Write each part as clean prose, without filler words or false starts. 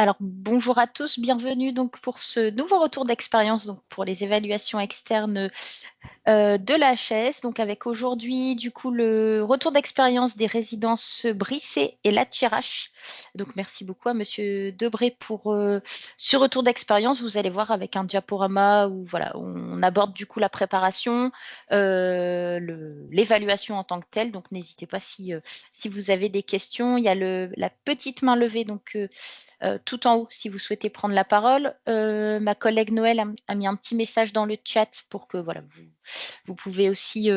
Alors, bonjour à tous, bienvenue donc pour ce nouveau retour d'expérience donc pour les évaluations externes de la HAS. Donc, avec aujourd'hui, du coup, le retour d'expérience des résidences Brissé et Latirache. Donc, merci beaucoup à Monsieur Debré pour ce retour d'expérience. Vous allez voir avec un diaporama où voilà, on aborde du coup la préparation, l'évaluation en tant que telle. Donc, n'hésitez pas si vous avez des questions. Il y a la petite main levée donc tout en haut si vous souhaitez prendre la parole. Ma collègue Noël a mis un petit message dans le chat pour que voilà, vous pouvez aussi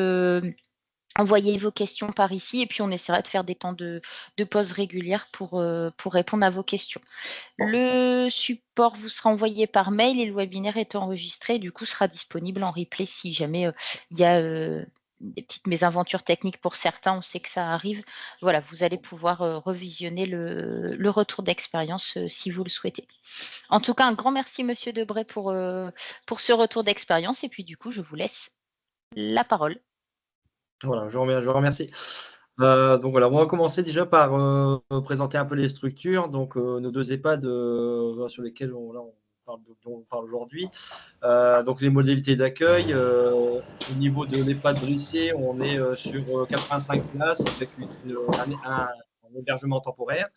envoyer vos questions par ici et puis on essaiera de faire des temps de pause régulières pour répondre à vos questions. Le support vous sera envoyé par mail et le webinaire est enregistré, du coup sera disponible en replay si jamais il y a des petites mésaventures techniques pour certains, on sait que ça arrive. Voilà, vous allez pouvoir revisionner le retour d'expérience si vous le souhaitez. En tout cas, un grand merci Monsieur Debré pour ce retour d'expérience et puis du coup, je vous laisse la parole. Voilà, je vous remercie. Donc voilà, on va commencer déjà par présenter un peu les structures. Donc nos deux EHPAD sur lesquels dont on parle aujourd'hui. Donc les modalités d'accueil. Au niveau de l'EHPAD Brissé, on est sur 85 places avec un hébergement temporaire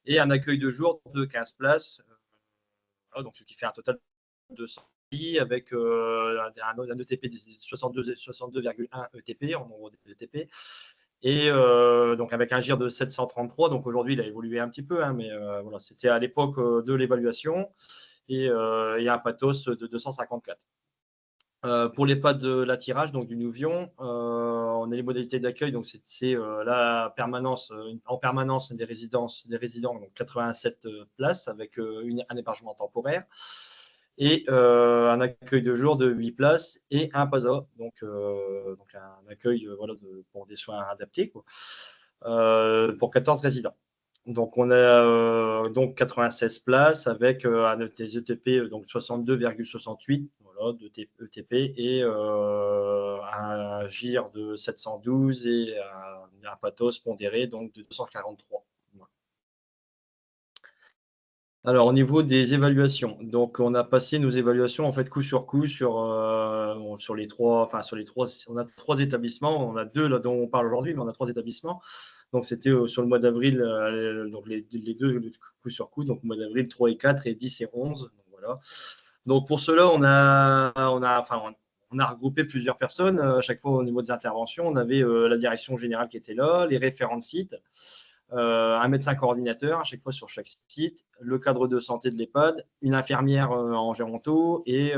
et un accueil de jour de 15 places. Voilà, donc ce qui fait un total de 200 lits avec un ETP de 62,1 ETP en nombre d'ETP. Et donc avec un GIR de 733, donc aujourd'hui il a évolué un petit peu, hein, mais voilà, c'était à l'époque de l'évaluation, et un pathos de 254. Pour les pas de l'attirage, donc du Nouvion, on a les modalités d'accueil, donc c'est la permanence, en permanence des résidents, donc 87 places avec un hébergement temporaire et un accueil de jour de 8 places et un PASA, donc un accueil voilà, pour des soins adaptés, quoi, pour 14 résidents. Donc, on a donc 96 places avec des ETP, donc 62,68 voilà, de ETP et un GIR de 712 et un pathos pondéré donc de 243. Voilà. Alors, au niveau des évaluations, donc on a passé nos évaluations en fait coup sur coup sur les trois, on a trois établissements, on a deux là dont on parle aujourd'hui, mais on a trois établissements. Donc c'était sur le mois d'avril, donc les deux coup sur coup, donc le mois d'avril 3 et 4 et 10 et 11. Donc, voilà. Donc pour cela, on a regroupé plusieurs personnes. À chaque fois au niveau des interventions, on avait la direction générale qui était là, les référents de site, un médecin coordinateur à chaque fois sur chaque site, le cadre de santé de l'EHPAD, une infirmière en géronto et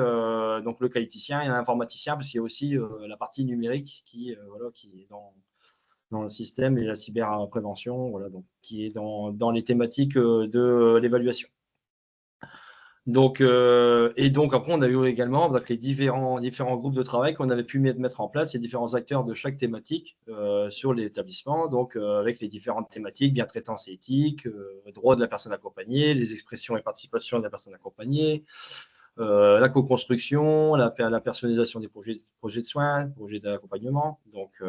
donc le qualiticien et un informaticien parce qu'il y a aussi la partie numérique voilà, qui est dans le système et la cyberprévention, voilà, donc, qui est dans les thématiques de l'évaluation. Donc, et donc, après, on a eu également donc, les différents groupes de travail qu'on avait pu mettre en place, les différents acteurs de chaque thématique sur l'établissement, donc avec les différentes thématiques, bien-traitance et éthique, droit de la personne accompagnée, les expressions et participations de la personne accompagnée, la co-construction, la personnalisation des projets de soins, projets d'accompagnement, donc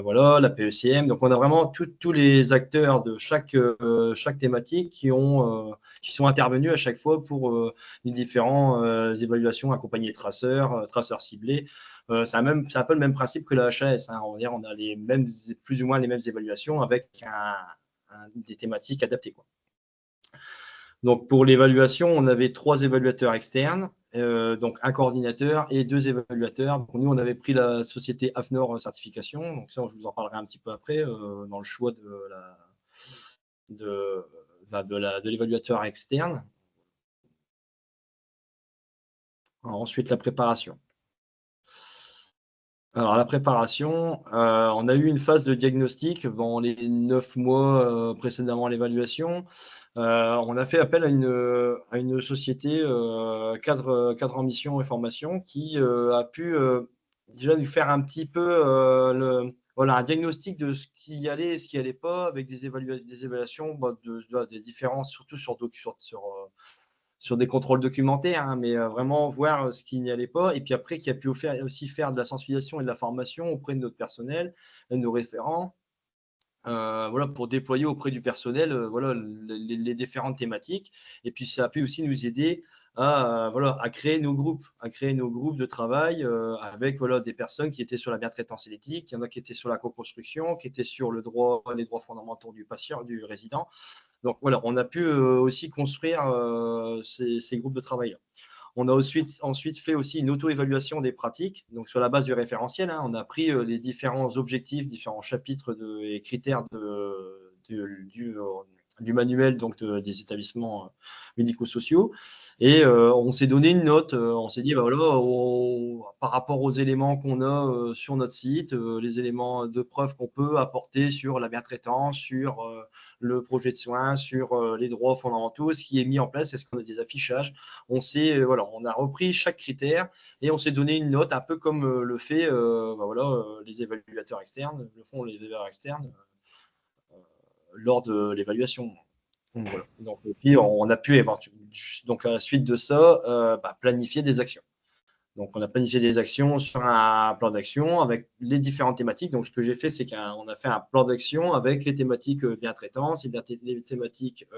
voilà, la PECM. Donc, on a vraiment tous les acteurs de chaque thématique qui sont intervenus à chaque fois pour les différentes évaluations accompagnées traceurs ciblés. C'est un peu le même principe que la HAS. Hein. On a plus ou moins les mêmes évaluations avec des thématiques adaptées, quoi. Donc, pour l'évaluation, on avait 3 évaluateurs externes, donc un coordinateur et 2 évaluateurs. Donc, nous, on avait pris la société AFNOR Certification. Donc, ça, je vous en parlerai un petit peu après dans le choix de l'évaluateur externe. Alors, ensuite, la préparation. Alors, la préparation, on a eu une phase de diagnostic dans les 9 mois précédemment à l'évaluation. On a fait appel à une société cadre en mission et formation qui a pu déjà nous faire un petit peu voilà, un diagnostic de ce qui allait et ce qui allait pas avec des évaluations des différences, surtout sur des contrôles documentaires, hein, mais vraiment voir ce qui n'y allait pas. Et puis après, qui a pu aussi faire de la sensibilisation et de la formation auprès de notre personnel, de nos référents, voilà, pour déployer auprès du personnel voilà, les différentes thématiques. Et puis, ça a pu aussi nous aider voilà, à créer nos groupes, de travail avec voilà, des personnes qui étaient sur la bientraitance et l'éthique. Il y en a qui étaient sur la co-construction, qui étaient sur les droits fondamentaux du patient, du résident. Donc voilà, on a pu aussi construire ces groupes de travail. On a ensuite fait aussi une auto-évaluation des pratiques, donc sur la base du référentiel. Hein, on a pris les différents objectifs, différents chapitres et critères du manuel donc des établissements médico-sociaux. Et on s'est donné une note. On s'est dit, bah, voilà, par rapport aux éléments qu'on a sur notre site, les éléments de preuve qu'on peut apporter sur la bientraitance, sur le projet de soins, sur les droits fondamentaux, ce qui est mis en place, est-ce qu'on a des affichages. Voilà, on a repris chaque critère et on s'est donné une note, un peu comme le fait bah, voilà, les évaluateurs externes, le font les évaluateurs externes lors de l'évaluation. Donc, voilà. Donc, et puis, on a pu donc à la suite de ça, bah, planifier des actions. Donc, on a planifié des actions sur un plan d'action avec les différentes thématiques. Donc, ce que j'ai fait, c'est qu'on a fait un plan d'action avec les thématiques bientraitance et les thématiques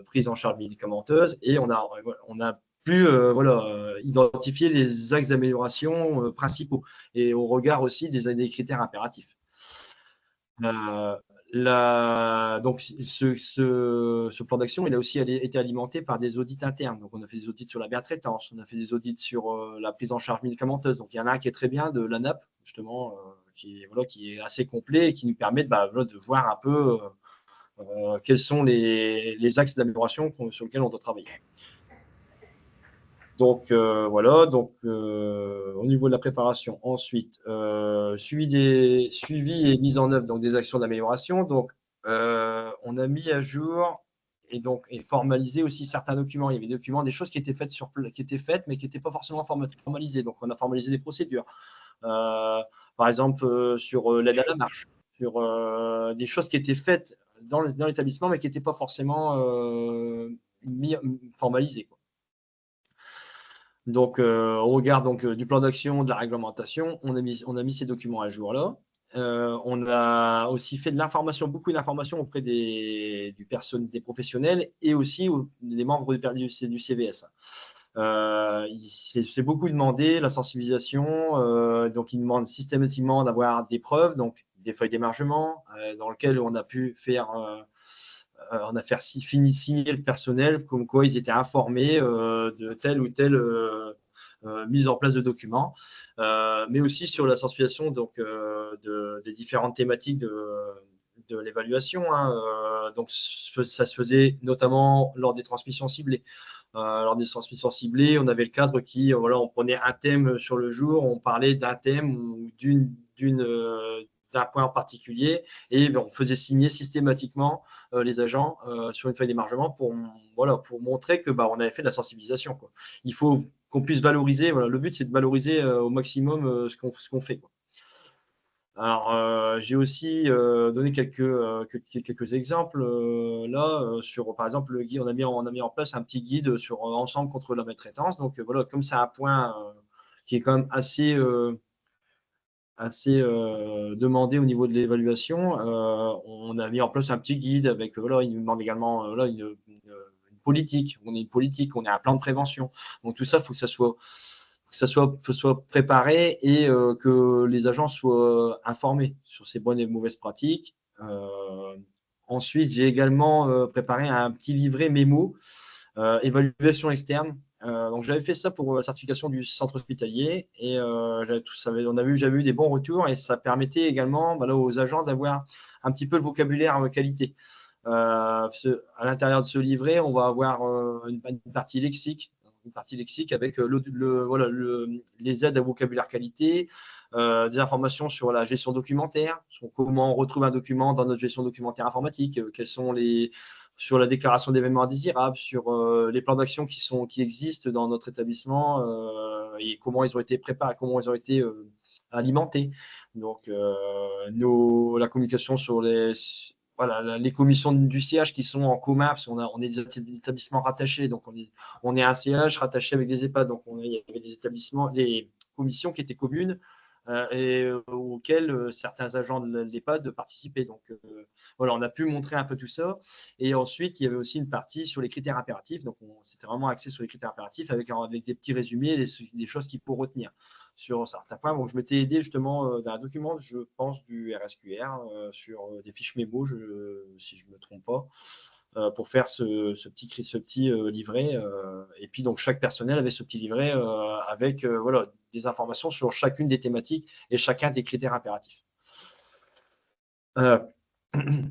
prise en charge médicamenteuse. Et on a pu voilà, identifier les axes d'amélioration principaux et au regard aussi des critères impératifs. Donc, ce plan d'action, il a aussi été alimenté par des audits internes. Donc, on a fait des audits sur la bientraitance, on a fait des audits sur la prise en charge médicamenteuse. Donc, il y en a un qui est très bien de l'ANAP, justement, qui est assez complet et qui nous permet de voir un peu quels sont les axes d'amélioration sur lesquels on doit travailler. Donc, voilà, donc, au niveau de la préparation. Ensuite, suivi et mise en œuvre donc, des actions d'amélioration. Donc, on a mis à jour et formalisé aussi certains documents. Il y avait des documents, des choses qui étaient faites, mais qui n'étaient pas forcément formalisées. Donc, on a formalisé des procédures. Par exemple, sur l'aide à la marche, sur des choses qui étaient faites dans l'établissement, mais qui n'étaient pas forcément formalisées, quoi. Donc, au regard du plan d'action, de la réglementation, on a mis ces documents à jour là. On a aussi fait beaucoup d'informations auprès des professionnels et aussi des membres du CVS. C'est beaucoup demandé, la sensibilisation. Donc, ils demandent systématiquement d'avoir des preuves, donc des feuilles d'émargement dans lesquelles on a pu faire signer le personnel comme quoi ils étaient informés de telle ou telle mise en place de documents, mais aussi sur la sensibilisation donc, des différentes thématiques de l'évaluation. Hein. Donc, ça se faisait notamment lors des transmissions ciblées. Lors des transmissions ciblées, on avait le cadre qui, voilà, on prenait un thème sur le jour, on parlait d'un thème ou d'un point en particulier, et on faisait signer systématiquement les agents sur une feuille d'émargement pour montrer que on avait fait de la sensibilisation, quoi. Il faut qu'on puisse valoriser. Voilà, le but, c'est de valoriser au maximum ce qu'on fait, quoi. Alors, j'ai aussi donné quelques exemples là sur, par exemple, le guide. On a mis en place un petit guide sur Ensemble contre la maltraitance. Donc voilà, comme c'est un point qui est quand même assez demandé au niveau de l'évaluation, on a mis en place un petit guide avec voilà, il nous demande également une politique. On est une politique, on est un plan de prévention. Donc tout ça, il faut que ça soit préparé et que les agents soient informés sur ces bonnes et mauvaises pratiques. Ensuite, j'ai également préparé un petit livret mémo, évaluation externe. Donc, j'avais fait ça pour la certification du centre hospitalier et j'avais eu des bons retours et ça permettait également aux agents d'avoir un petit peu le vocabulaire qualité. À l'intérieur de ce livret, on va avoir une partie lexique avec voilà, les aides à vocabulaire qualité, des informations sur la gestion documentaire, sur comment on retrouve un document dans notre gestion documentaire informatique, quels sont sur la déclaration d'événements indésirables, sur les plans d'action qui existent dans notre établissement et comment ils ont été préparés, comment ils ont été alimentés. Donc, la communication sur les commissions du CH qui sont en commun, parce qu'on est des établissements rattachés, donc on est un CH rattaché avec des EHPAD, donc il y avait des commissions qui étaient communes et auxquels certains agents de l'EHPAD participaient. Donc, voilà, on a pu montrer un peu tout ça. Et ensuite, il y avait aussi une partie sur les critères impératifs. Donc, c'était vraiment axé sur les critères impératifs avec des petits résumés, des choses qu'il faut retenir sur certains points. Donc, je m'étais aidé justement d'un document, je pense, du RSQR sur des fiches mémo, si je ne me trompe pas, pour faire ce petit livret. Et puis, donc, chaque personnel avait ce petit livret avec voilà, des informations sur chacune des thématiques et chacun des critères impératifs.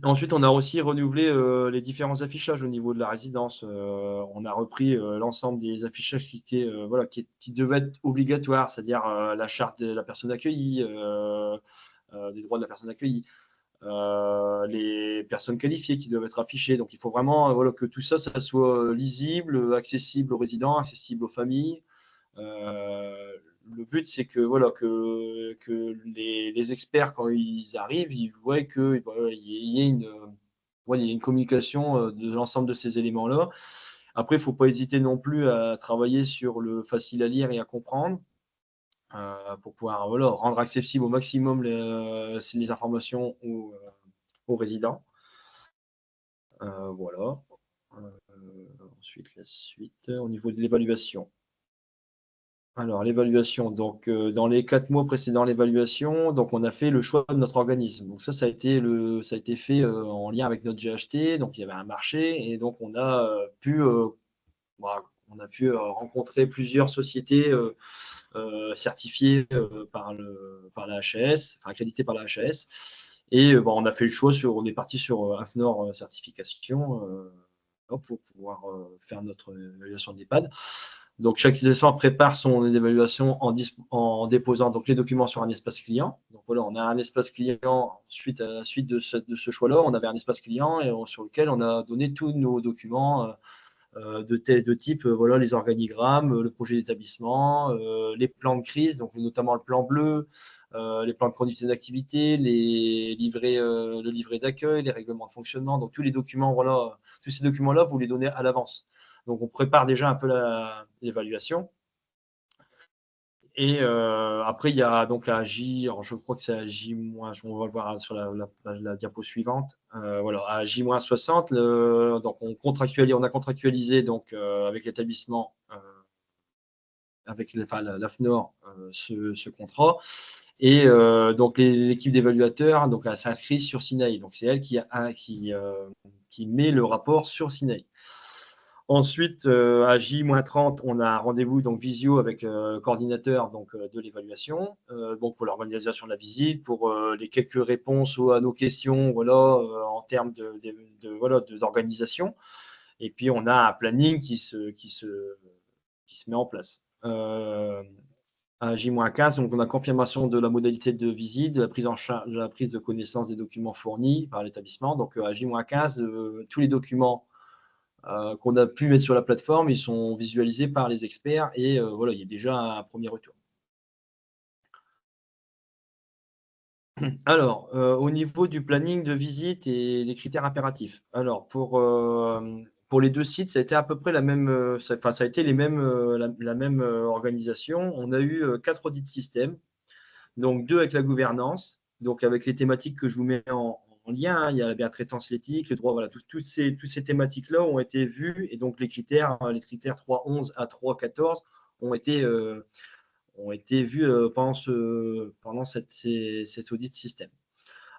Ensuite, on a aussi renouvelé les différents affichages au niveau de la résidence. On a repris l'ensemble des affichages voilà, qui devaient être obligatoires, c'est-à-dire la charte de la personne accueillie, des droits de la personne accueillie, les personnes qualifiées qui doivent être affichées. Donc, il faut vraiment voilà, que tout ça, ça soit lisible, accessible aux résidents, accessible aux familles. Le but, c'est que, voilà, que les experts, quand ils arrivent, ils voient qu'il y ait une communication de l'ensemble de ces éléments-là. Après, il ne faut pas hésiter non plus à travailler sur le facile à lire et à comprendre pour pouvoir voilà, rendre accessible au maximum les informations aux résidents. Voilà. Ensuite, la suite, au niveau de l'évaluation. Alors, l'évaluation, donc dans les 4 mois précédant l'évaluation, donc on a fait le choix de notre organisme. Donc ça a été fait en lien avec notre GHT. Donc il y avait un marché et donc on a pu rencontrer plusieurs sociétés certifiées par la HAS, enfin accréditées par la HAS. Et on a fait le choix on est parti sur AFNOR certification pour pouvoir faire notre évaluation d'EHPAD. Donc, chaque établissement prépare son évaluation en déposant donc, les documents sur un espace client. Donc, voilà, on a un espace client. À la suite de ce choix-là, on avait un espace client sur lequel on a donné tous nos documents de type voilà, les organigrammes, le projet d'établissement, les plans de crise, donc notamment le plan bleu, les plans de conduite d'activité, le livret d'accueil, les règlements de fonctionnement. Donc, tous les documents, voilà, tous ces documents-là, vous les donnez à l'avance. Donc, on prépare déjà un peu l'évaluation. Et après, il y a donc la J, alors je crois que c'est à J-, on va le voir sur la diapo suivante. Voilà, à J-60, donc on a contractualisé donc, avec l'établissement, avec l'AFNOR, ce contrat. Et donc l'équipe d'évaluateurs donc, elle s'inscrit sur Sinaï. Donc c'est elle qui met le rapport sur Sinaï. Ensuite, à J-30, on a un rendez-vous donc visio avec le coordinateur donc, de l'évaluation, donc pour l'organisation de la visite, pour les quelques réponses à nos questions voilà, en termes d'organisation. Et puis, on a un planning qui se met en place. À J-15, donc on a confirmation de la modalité de visite, de la prise en charge, de la prise de connaissance des documents fournis par l'établissement. Donc, à J-15, tous les documents qu'on a pu mettre sur la plateforme, ils sont visualisés par les experts et voilà, il y a déjà un premier retour. Alors, au niveau du planning de visite et des critères impératifs. Alors, pour les deux sites, ça a été à peu près la même, ça a été la même organisation. On a eu 4 audits système, donc 2 avec la gouvernance, donc avec les thématiques que je vous mets en lien. Hein. Il y a la bientraitance, l'éthique, le droit, voilà, toutes ces thématiques-là ont été vues et donc les critères 3.11 à 3.14 ont été vus pendant cet audit système.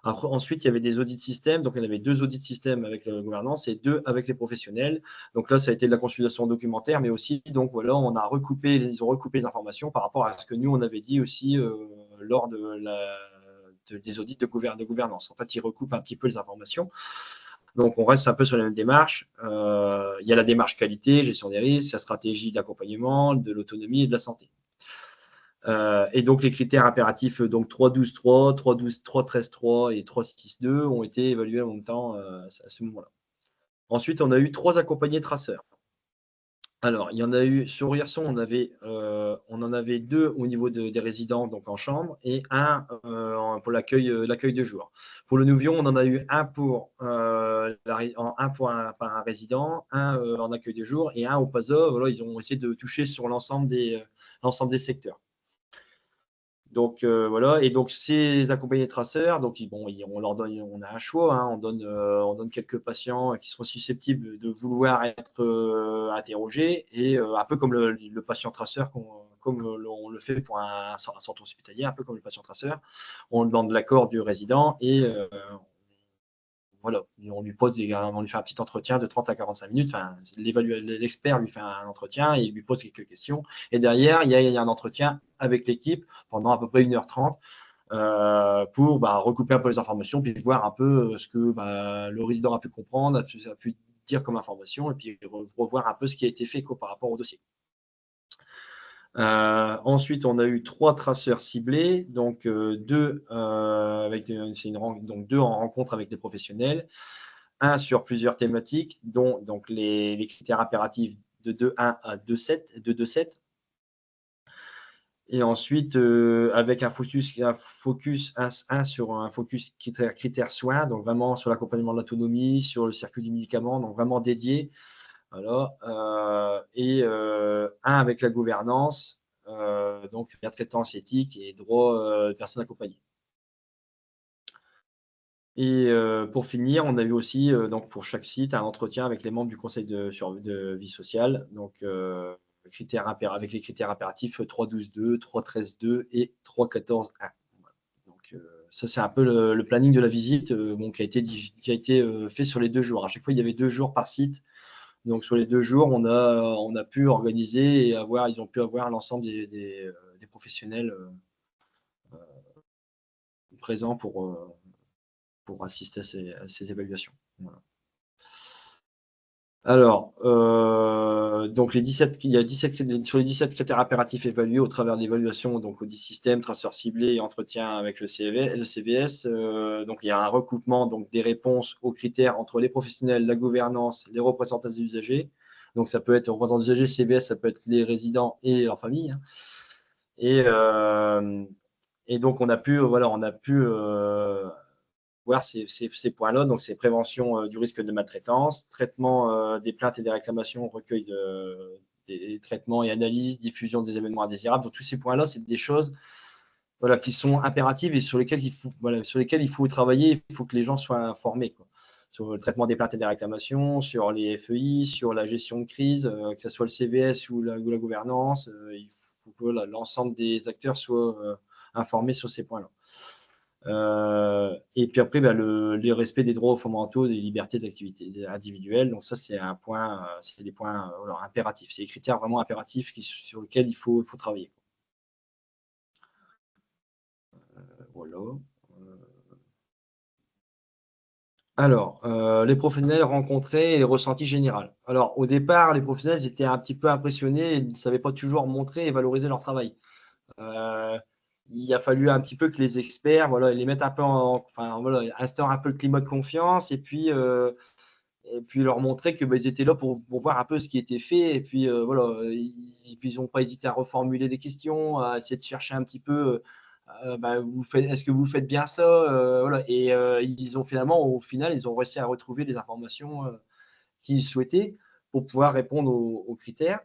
Après, ensuite, il y avait des audits système. Donc, il y en avait 2 audits système avec la gouvernance et 2 avec les professionnels. Donc là, ça a été de la consultation documentaire, mais aussi, donc voilà, ils ont recoupé les informations par rapport à ce que nous, on avait dit aussi lors des audits de gouvernance. En fait, ils recoupent un petit peu les informations. Donc, on reste un peu sur la même démarche. Il y a la démarche qualité, gestion des risques, la stratégie d'accompagnement, de l'autonomie et de la santé. Et donc, les critères impératifs, donc 3.12.3, 3.13.3 et 3.6.2 ont été évalués en même temps à ce moment-là. Ensuite, on a eu 3 accompagnés traceurs. Alors, il y en a eu sur Hirson, on en avait 2 au niveau des résidents, donc en chambre, et un pour l'accueil de jour. Pour le Nouvion, on en a eu un par un résident, un en accueil de jour et un au PASA. Voilà, ils ont essayé de toucher sur l'ensemble des secteurs. Donc voilà, et donc ces accompagnés traceurs, donc bon, on leur donne, on a un choix, hein, on donne quelques patients qui seront susceptibles de vouloir être interrogés, et un peu comme le patient traceur, comme on le fait pour un centre hospitalier, un peu comme le patient traceur, on demande l'accord du résident, et voilà, on lui fait un petit entretien de 30 à 45 minutes. Enfin, l'expert lui fait un entretien et il lui pose quelques questions. Et derrière, il y a un entretien avec l'équipe pendant à peu près 1h30 pour recouper un peu les informations, puis voir un peu ce que le résident a pu comprendre, a pu dire comme information, et puis revoir un peu ce qui a été fait par rapport au dossier. Ensuite, on a eu 3 traceurs ciblés, donc 2 deux en rencontre avec des professionnels, un sur plusieurs thématiques, dont donc les critères impératifs de 2.1 à 2.7. Et ensuite, avec un focus sur un focus critère soins, donc vraiment sur l'accompagnement de l'autonomie, sur le circuit du médicament, donc vraiment dédié. Voilà, et un avec la gouvernance, donc bientraitance éthique et droit de personnes accompagnées. Et pour finir, on a eu aussi, donc pour chaque site, un entretien avec les membres du conseil de vie sociale, donc avec les critères impératifs 3.12.2, 3.13.2 et 3.14.1. Voilà. Donc ça, c'est un peu le planning de la visite, qui a été fait sur les 2 jours. À chaque fois, il y avait 2 jours par site. Donc sur les 2 jours, on a pu organiser et ils ont pu avoir l'ensemble des professionnels présents pour assister à ces évaluations. Voilà. Alors, donc il y a 17 sur les 17 critères impératifs évalués au travers de l'évaluation, donc audit système, traceur ciblé et entretien avec le CVS. Donc il y a un recoupement donc des réponses aux critères entre les professionnels, la gouvernance, les représentants des usagers. Donc ça peut être les représentants des usagers, CVS, ça peut être les résidents et leur famille, hein. Et donc on a pu voir ces points-là. Donc, c'est prévention du risque de maltraitance, traitement des plaintes et des réclamations, recueil des traitements et analyse, diffusion des événements indésirables. Donc, tous ces points-là, c'est des choses qui sont impératives et sur lesquelles il faut travailler. Il faut que les gens soient informés, quoi. Sur le traitement des plaintes et des réclamations, sur les FEI, sur la gestion de crise, que ce soit le CVS ou la gouvernance. Il faut que l'ensemble des acteurs soient informés sur ces points-là. Et puis après, le respect des droits fondamentaux, des libertés d'activité individuelles. Donc ça, c'est un point, c'est des points impératifs. C'est des critères vraiment impératifs sur lesquels il faut travailler. Voilà. Alors, les professionnels rencontrés et les ressentis généraux. Alors, au départ, les professionnels étaient un petit peu impressionnés et ne savaient pas toujours montrer et valoriser leur travail. Il a fallu un petit peu que les experts, les mettent un peu instaurent un peu le climat de confiance et puis leur montrer que ils étaient là pour voir un peu ce qui était fait. Et puis ils n'ont pas hésité à reformuler des questions, à essayer de chercher un petit peu. Est-ce que vous faites bien ça, Et ils ont au final, ils ont réussi à retrouver les informations qu'ils souhaitaient pour pouvoir répondre aux critères.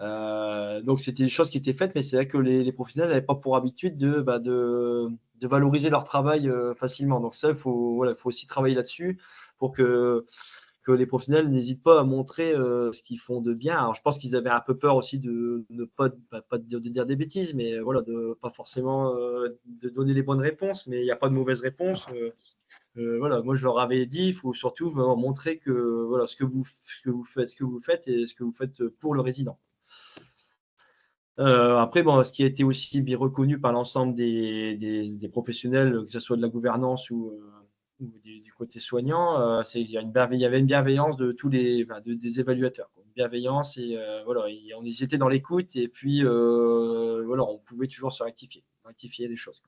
Donc, c'était des choses qui étaient faites, mais c'est vrai que les professionnels n'avaient pas pour habitude de valoriser leur travail facilement. Donc, ça, il faut aussi travailler là-dessus pour que les professionnels n'hésitent pas à montrer ce qu'ils font de bien. Alors, je pense qu'ils avaient un peu peur aussi de ne pas de dire des bêtises, mais de pas forcément de donner les bonnes réponses, mais il n'y a pas de mauvaises réponses. Moi, je leur avais dit, il faut surtout montrer que ce que vous faites et ce que vous faites pour le résident. Après, ce qui a été aussi bien reconnu par l'ensemble des professionnels, que ce soit de la gouvernance ou du côté soignant, il y avait une bienveillance de tous des évaluateurs, quoi. Une bienveillance et ils étaient dans l'écoute et puis on pouvait toujours rectifier les choses.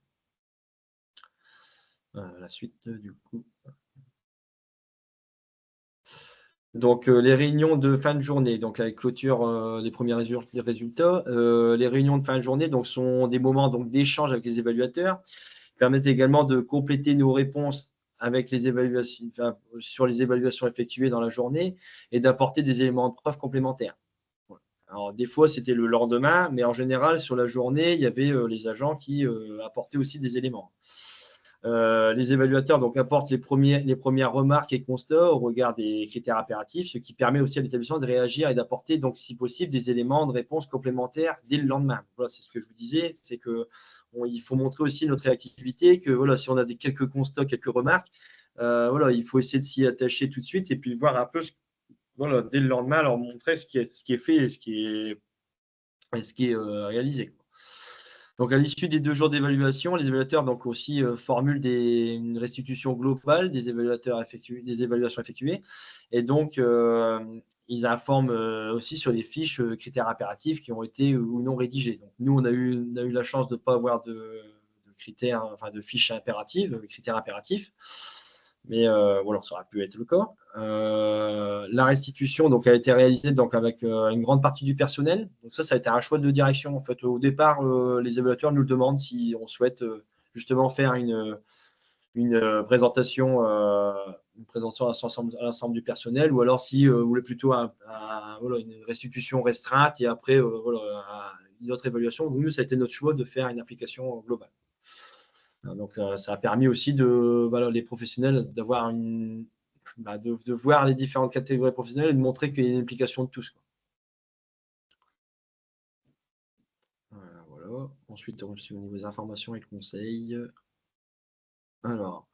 La suite du coup. Donc, les réunions de fin de journée, donc avec clôture des premiers résultats. Les réunions de fin de journée sont des moments d'échange avec les évaluateurs, permettent également de compléter nos réponses avec les évaluations, sur les évaluations effectuées dans la journée et d'apporter des éléments de preuve complémentaires. Voilà. Alors, des fois, c'était le lendemain, mais en général, sur la journée, il y avait les agents qui apportaient aussi des éléments. Les évaluateurs donc, apportent les premières remarques et constats au regard des critères impératifs, ce qui permet aussi à l'établissement de réagir et d'apporter, donc, si possible, des éléments de réponse complémentaires dès le lendemain. Voilà, c'est ce que je vous disais, c'est qu'il faut montrer aussi notre réactivité, que voilà, si on a quelques constats, quelques remarques, voilà, il faut essayer de s'y attacher tout de suite et puis voir un peu, voilà, dès le lendemain, leur montrer ce qui est fait et ce qui est réalisé. Donc, à l'issue des 2 jours d'évaluation, les évaluateurs donc, aussi formulent une restitution globale des évaluations effectuées. Et donc, ils informent aussi sur les fiches critères impératifs qui ont été ou non rédigées. Donc, nous, on a eu la chance de ne pas avoir de critères, enfin de fiches impératives, critères impératifs. Mais voilà, ça aurait pu être le cas. La restitution donc, a été réalisée donc, avec une grande partie du personnel. Donc ça a été un choix de direction. En fait, au départ, les évaluateurs nous le demandent si on souhaite justement faire une présentation à l'ensemble du personnel, ou alors si vous voulez plutôt voilà, une restitution restreinte et après voilà, une autre évaluation. Nous, ça a été notre choix de faire une application globale. Donc, ça a permis aussi voilà, les professionnels d'avoir de voir les différentes catégories professionnelles et de montrer qu'il y a une implication de tous. Voilà. Ensuite, on suit au niveau des informations et conseils. Alors,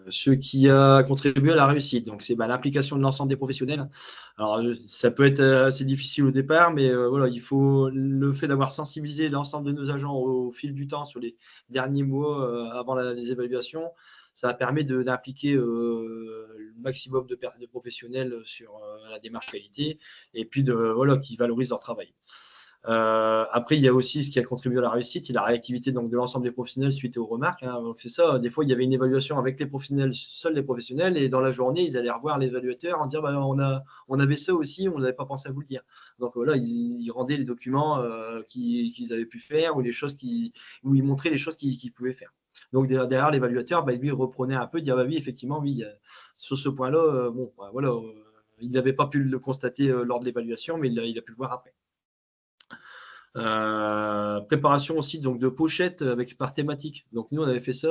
ce qui a contribué à la réussite, donc c'est l'implication de l'ensemble des professionnels. Alors, ça peut être assez difficile au départ, mais voilà, il faut le fait d'avoir sensibilisé l'ensemble de nos agents au fil du temps sur les derniers mois avant les évaluations. Ça permet d'impliquer le maximum de professionnels sur la démarche qualité et puis voilà, qui valorisent leur travail. Après, il y a aussi ce qui a contribué à la réussite, la réactivité donc, de l'ensemble des professionnels suite aux remarques. Donc, c'est ça, des fois, il y avait une évaluation avec les professionnels, seuls les professionnels, et dans la journée, ils allaient revoir l'évaluateur en disant on avait ça aussi, on n'avait pas pensé à vous le dire. Donc voilà, ils rendaient les documents qu'ils avaient pu faire ou les choses où ils montraient les choses qu'ils pouvaient faire. Donc derrière l'évaluateur, lui, il reprenait un peu, dire oui, effectivement, oui, sur ce point-là, bon, voilà, il n'avait pas pu le constater lors de l'évaluation, mais il a pu le voir après. Préparation aussi donc, de pochettes par thématique. Donc nous, on avait fait ça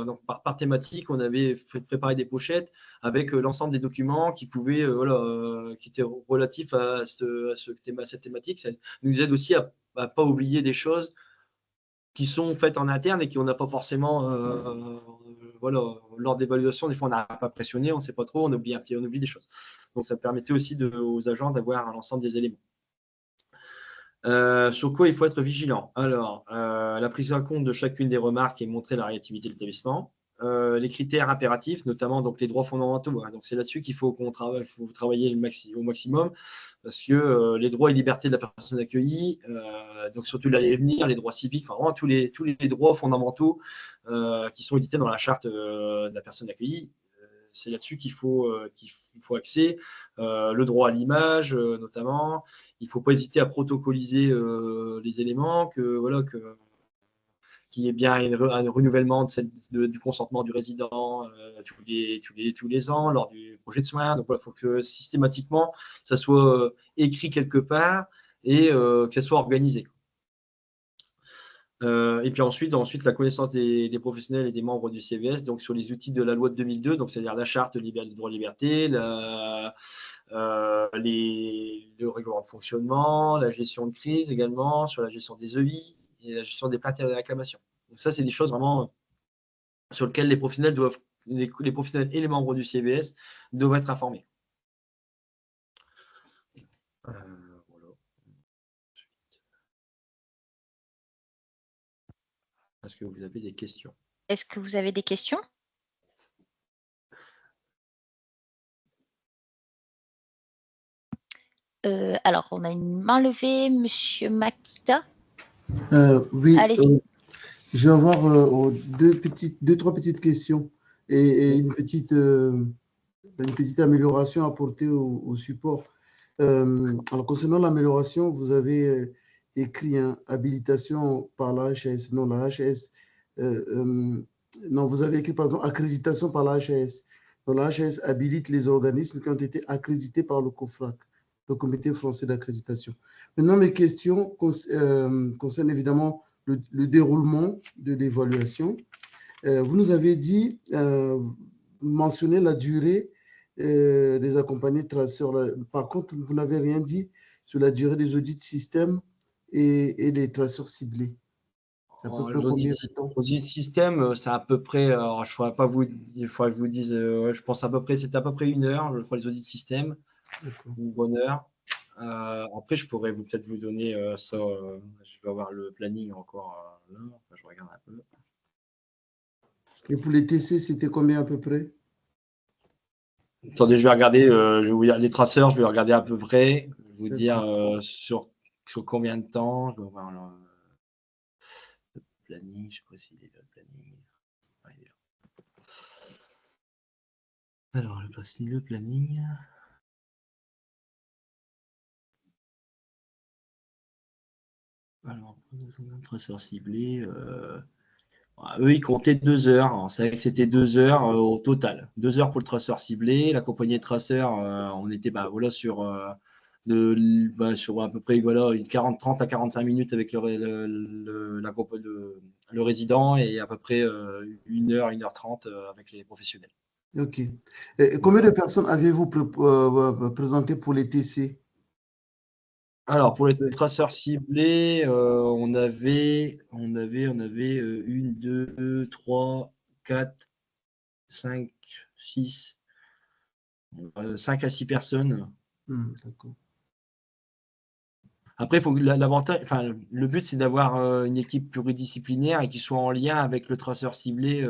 donc, par thématique. On avait fait préparer des pochettes avec l'ensemble des documents qui pouvaient, qui étaient relatifs à cette thématique. Ça nous aide aussi à ne pas oublier des choses qui sont faites en interne et qu'on n'a pas forcément, voilà, lors d'évaluation, des fois on n'a pas pressionné, on ne sait pas trop, on oublie des choses. Donc ça permettait aussi aux agents d'avoir l'ensemble des éléments. Sur quoi il faut être vigilant? Alors, la prise en compte de chacune des remarques et montrer la réactivité de l'établissement. Les critères impératifs, notamment donc, les droits fondamentaux. Donc, c'est là-dessus qu'il faut travailler au maximum, parce que les droits et libertés de la personne accueillie, donc surtout l'aller et venir, les droits civiques, enfin, vraiment tous les droits fondamentaux qui sont édités dans la charte de la personne accueillie. C'est là-dessus qu'il faut axer. Le droit à l'image, notamment. Il ne faut pas hésiter à protocoliser les éléments, qu'il y ait bien un renouvellement du consentement du résident tous les ans lors du projet de soins. Donc, il faut que systématiquement, ça soit écrit quelque part et que ça soit organisé. Et puis ensuite, la connaissance des professionnels et des membres du CVS donc sur les outils de la loi de 2002, donc c'est-à-dire la charte des droits et libertés, le règlement de fonctionnement, la gestion de crise également, sur la gestion des EI et la gestion des plaintes et des réclamations. Donc ça, c'est des choses vraiment sur lesquelles les professionnels et les membres du CVS doivent être informés. Voilà. Est-ce que vous avez des questions? Est-ce que vous avez des questions? Alors, on a une main levée, Monsieur Makita. Oui, allez-y. je vais avoir deux, trois petites questions et une petite amélioration apportée au support. Alors, concernant l'amélioration, vous avez écrit habilitation par la HAS. Non, la HAS. Non, vous avez écrit, pardon, accréditation par la HAS. Donc, la HAS habilite les organismes qui ont été accrédités par le COFRAC. le Comité français d'accréditation. Maintenant, mes questions concernent évidemment le déroulement de l'évaluation. Vous nous avez dit, vous mentionnez la durée des accompagnés traceurs. Par contre, vous n'avez rien dit sur la durée des audits système et des traceurs ciblés. C'est à peu près combien de temps? L'audit système, c'est à peu près, alors je ne pourrais pas vous, il faudrait que je vous dise, je pense à peu près, c'est à peu près 1 heure, je ferai les audits système, une bonne heure. Après, je pourrais peut-être vous donner ça, je vais avoir le planning encore là, enfin, je regarde un peu. Et pour les TC, c'était combien à peu près? Attendez, je vais regarder, je vais vous dire, les traceurs, je vais regarder à peu près, je vais vous dire sur combien de temps, je vais voir le planning, je ne sais pas s'il est là, le planning. Ah, il est là. Alors, le planning. Alors, traceurs ciblés, eux, ils comptaient 2 heures. On savait que c'était 2 heures au total. 2 heures pour le traceur ciblé. La compagnie de traceurs, on était voilà, sur à peu près voilà, 30 à 45 minutes avec le résident et à peu près 1 heure, 1h30 avec les professionnels. OK. Et combien de personnes avez-vous présenté pour les TC? Alors, pour les traceurs ciblés, on avait 1, 2, 3, 4, 5, 6, 5 à 6 personnes. D'accord. Après, l'avantage, enfin, le but, c'est d'avoir une équipe pluridisciplinaire et qui soit en lien avec le traceur ciblé.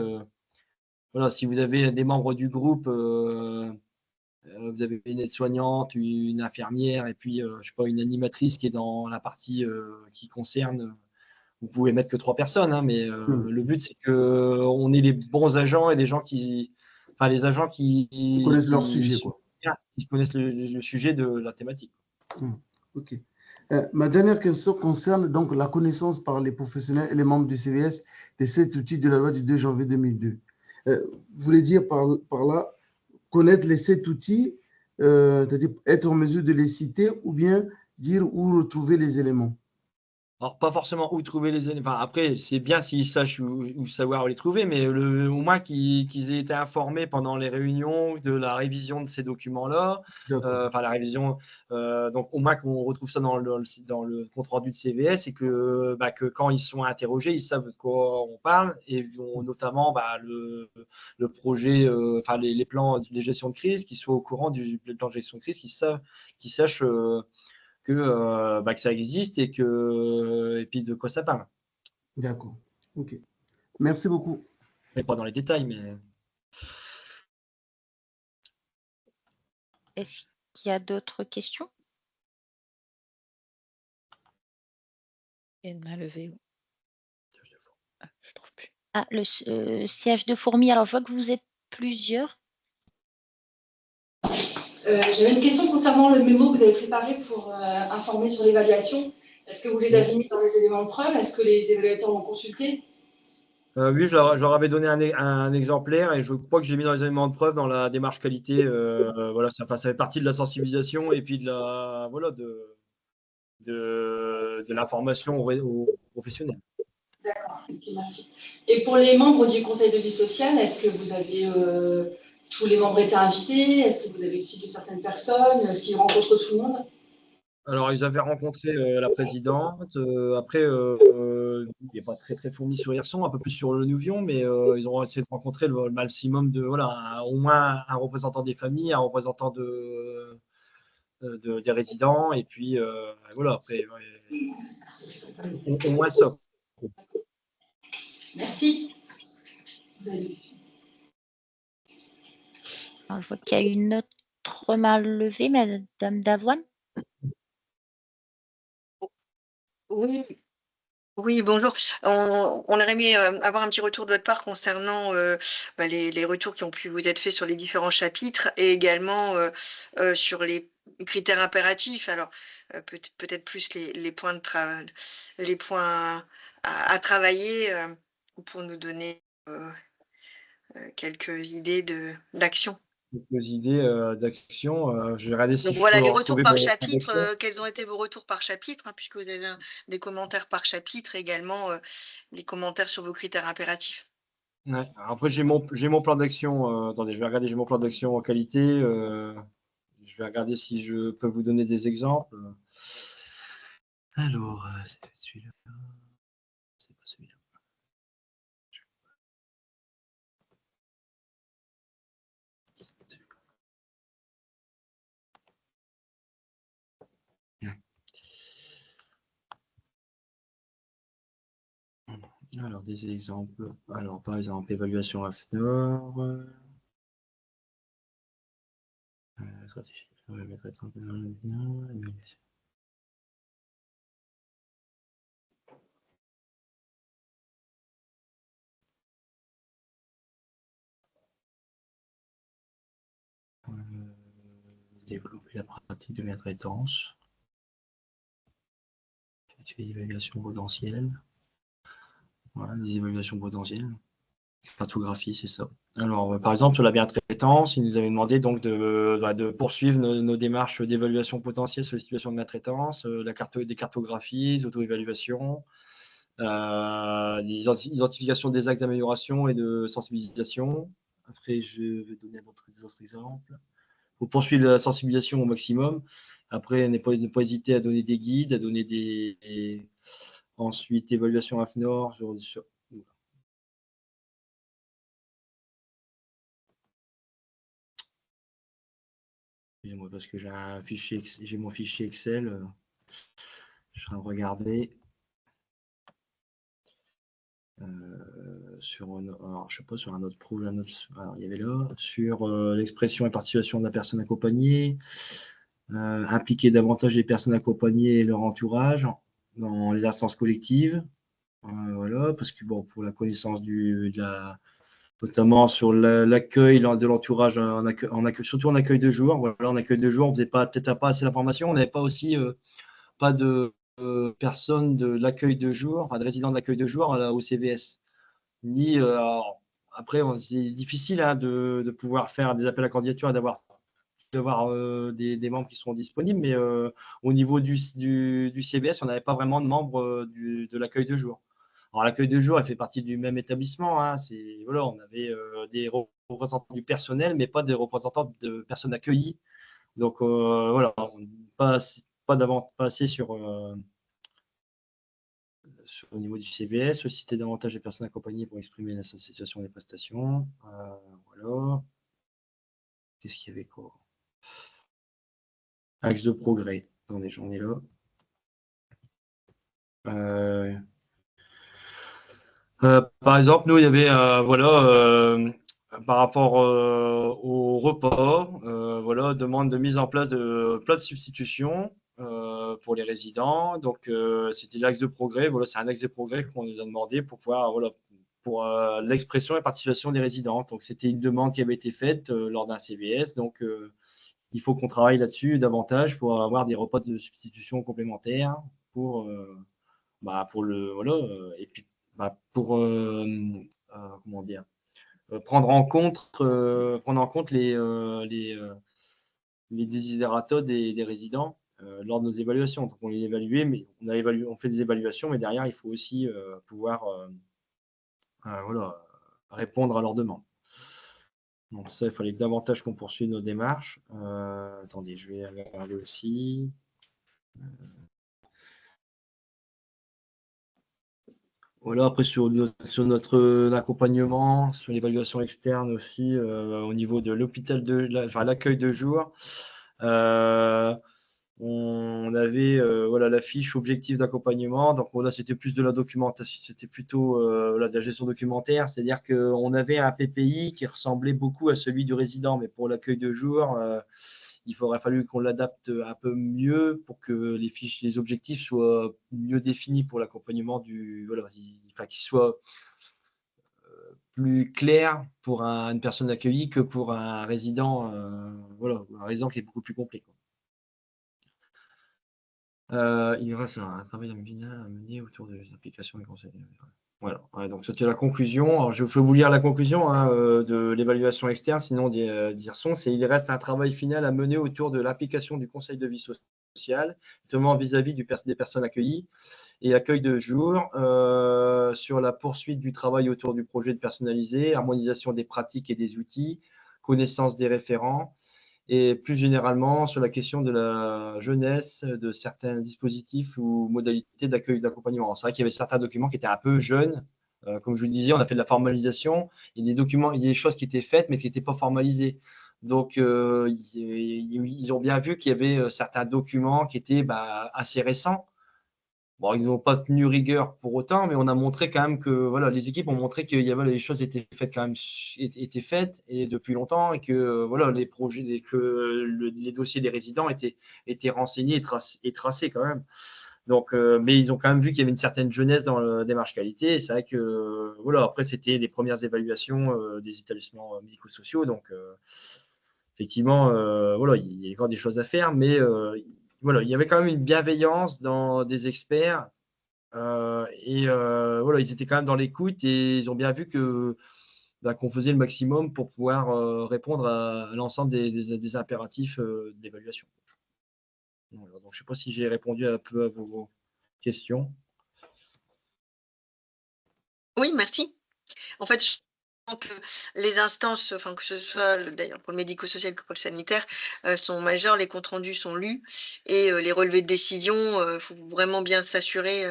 Voilà, si vous avez des membres du groupe, vous avez une aide-soignante, une infirmière et puis, je sais pas, une animatrice qui est dans la partie qui concerne. Vous pouvez mettre que 3 personnes, hein, mais le but, c'est qu'on ait les bons agents et les gens enfin, les agents Qui connaissent leur sujet, quoi. Qui connaissent le sujet de la thématique. OK. Ma dernière question concerne donc la connaissance par les professionnels et les membres du CVS de cet outil de la loi du 2 janvier 2002. Vous voulez dire par là connaître les 7 outils, c'est-à-dire être en mesure de les citer ou bien dire où retrouver les éléments? Alors, pas forcément où trouver les éléments. Enfin, après, c'est bien s'ils sachent où savoir où les trouver, mais au moins qu'ils aient été informés pendant les réunions de la révision de ces documents-là. Enfin, la révision, donc au moins qu'on retrouve ça dans le compte-rendu de CVS et que quand ils sont interrogés, ils savent de quoi on parle et notamment le projet, enfin les plans de gestion de crise, qu'ils soient au courant du plan de gestion de crise, qu'ils sachent que ça existe et puis de quoi ça parle. D'accord. OK. Merci beaucoup. Mais pas dans les détails, mais. Est-ce qu'il y a d'autres questions? Il y a une main levée. Ah, je trouve plus. Ah, le siège de fourmi. Alors, je vois que vous êtes plusieurs. J'avais une question concernant le mémo que vous avez préparé pour informer sur l'évaluation. Est-ce que vous les avez mis dans les éléments de preuve? Est-ce que les évaluateurs l'ont consulté? Oui, je leur avais donné un exemplaire et je crois que je l'ai mis dans les éléments de preuve dans la démarche qualité. Voilà, ça fait partie de la sensibilisation et puis de l'information aux professionnels. D'accord, okay, merci. Et pour les membres du Conseil de vie sociale, est-ce que vous avez tous les membres étaient invités? Est-ce que vous avez cité certaines personnes? Est-ce qu'ils rencontrent tout le monde? Alors, ils avaient rencontré la présidente. Après, il n'est pas très, très fourni sur Hirson, un peu plus sur le Nouvion, mais ils ont essayé de rencontrer le maximum au moins un représentant des familles, un représentant des résidents, et puis voilà, après, au moins ça. Merci. Alors, je vois qu'il y a une autre main levée, Madame Davoine. Oui. Oui, bonjour. On aurait aimé avoir un petit retour de votre part concernant les retours qui ont pu vous être faits sur les différents chapitres et également sur les critères impératifs. Alors, peut-être plus les points les points à travailler pour nous donner quelques idées d'action. quelques idées d'action. Je vais regarder si Donc je voilà, peux les en retours retrouver par vos chapitre, recommandations. quels ont été vos retours par chapitre, hein, puisque vous avez des commentaires par chapitre, et également les commentaires sur vos critères impératifs. Ouais. Après, j'ai mon plan d'action. Attendez, je vais regarder, j'ai mon plan d'action en qualité. Je vais regarder si je peux vous donner des exemples. Alors, c'est celui-là. C'est pas celui-là. Alors, des exemples. Alors, par exemple, évaluation AFNOR. Stratégie. Je vais mettre un peu dans le bien. Évaluation. Développer la pratique de la traitance. Évaluation potentielle. Voilà, des évaluations potentielles. Cartographie, c'est ça. Alors, par exemple, sur la bien-traitance, il nous avait demandé donc de poursuivre nos démarches d'évaluation potentielle sur les situations de bien-traitance, des cartographies, des auto-évaluations, des identifications des axes d'amélioration et de sensibilisation. Après, je vais donner d'autres exemples. Il faut poursuivre la sensibilisation au maximum. Après, ne pas hésiter à donner des guides, à donner ensuite, évaluation AFNOR sur excusez-moi, parce que j'ai mon fichier Excel. Je suis en train de regarder. Alors, je sais pas, sur un autre projet, alors, il y avait là, sur l'expression et participation de la personne accompagnée, impliquer davantage les personnes accompagnées et leur entourage dans les instances collectives. Voilà, parce que bon, pour la connaissance notamment sur l'accueil de l'entourage, surtout en accueil de jour. Voilà, en accueil de jour, on faisait peut-être pas assez d'informations. On n'avait pas aussi pas de personnes de l'accueil de jour, enfin de résidents de l'accueil de jour au CVS. Après, c'est difficile hein, de pouvoir faire des appels à candidature et d'avoir des membres qui seront disponibles, mais au niveau du CVS, on n'avait pas vraiment de membres de l'accueil de jour. Alors, l'accueil de jour, elle fait partie du même établissement. Hein, voilà, on avait des représentants du personnel, mais pas des représentants de personnes accueillies. Donc, voilà, pas assez au niveau du CVS, solliciter davantage les personnes accompagnées pour exprimer la situation des prestations. Voilà. Qu'est-ce qu'il y avait quoi? Axe de progrès. Attendez, j'en ai là. Par exemple, nous, il y avait, voilà, par rapport au repas, voilà, demande de mise en place de plats de substitution pour les résidents. Donc, c'était l'axe de progrès. Voilà, c'est un axe de progrès qu'on nous a demandé pour pouvoir, voilà, pour l'expression et participation des résidents. Donc, c'était une demande qui avait été faite lors d'un CVS. Donc, il faut qu'on travaille là-dessus davantage pour avoir des repas de substitution complémentaires pour voilà, et puis pour comment dire, prendre en compte les desiderata des résidents lors de nos évaluations. Donc, on les évaluait, mais on fait des évaluations, mais derrière, il faut aussi pouvoir voilà, répondre à leurs demandes. Donc ça, il fallait davantage qu'on poursuive nos démarches. Attendez, je vais regarder aussi. Voilà, après sur notre accompagnement, sur l'évaluation externe aussi, au niveau de l'hôpital l'accueil de jour, on avait voilà, la fiche objectif d'accompagnement. Donc là, c'était plus de la documentation, c'était plutôt de la gestion documentaire, c'est-à-dire qu'on avait un PPI qui ressemblait beaucoup à celui du résident, mais pour l'accueil de jour, il aurait fallu qu'on l'adapte un peu mieux pour que les objectifs soient mieux définis pour l'accompagnement voilà, qu'ils soient plus clairs pour une personne accueillie que pour un résident, voilà, un résident qui est beaucoup plus complet, quoi. Il reste un travail final à mener autour des applications et conseils. Voilà. Ouais, donc c'était la conclusion. Alors, je vais vous lire la conclusion hein, de l'évaluation externe, sinon d'IRSON. Il reste un travail final à mener autour de l'application du conseil de vie sociale, notamment vis-à-vis des personnes accueillies et accueil de jour, sur la poursuite du travail autour du projet de personnalisé, harmonisation des pratiques et des outils, connaissance des référents, et plus généralement sur la question de la jeunesse de certains dispositifs ou modalités d'accueil et d'accompagnement. C'est vrai qu'il y avait certains documents qui étaient un peu jeunes. Comme je vous le disais, on a fait de la formalisation. Il y a des documents, il y a des choses qui étaient faites, mais qui n'étaient pas formalisées. Donc, ils ont bien vu qu'il y avait certains documents qui étaient assez récents. Bon, ils n'ont pas tenu rigueur pour autant, mais on a montré quand même que voilà, les équipes ont montré que les choses étaient faites quand même étaient faites et depuis longtemps et que voilà, les projets, les dossiers des résidents étaient renseignés et tracés quand même. Donc, mais ils ont quand même vu qu'il y avait une certaine jeunesse dans la démarche qualité. Et c'est vrai que voilà, après c'était les premières évaluations des établissements médico-sociaux, donc effectivement, voilà, il y a encore des choses à faire, mais voilà, il y avait quand même une bienveillance dans des experts voilà, ils étaient quand même dans l'écoute et ils ont bien vu qu'on faisait le maximum pour pouvoir répondre à l'ensemble des impératifs d'évaluation. Voilà, donc, je ne sais pas si j'ai répondu un peu à vos questions. Oui, merci. En fait, je pense que les instances, enfin, que ce soit d'ailleurs pour le médico-social que pour le sanitaire, sont majeures, les comptes rendus sont lus et les relevés de décision, il faut vraiment bien s'assurer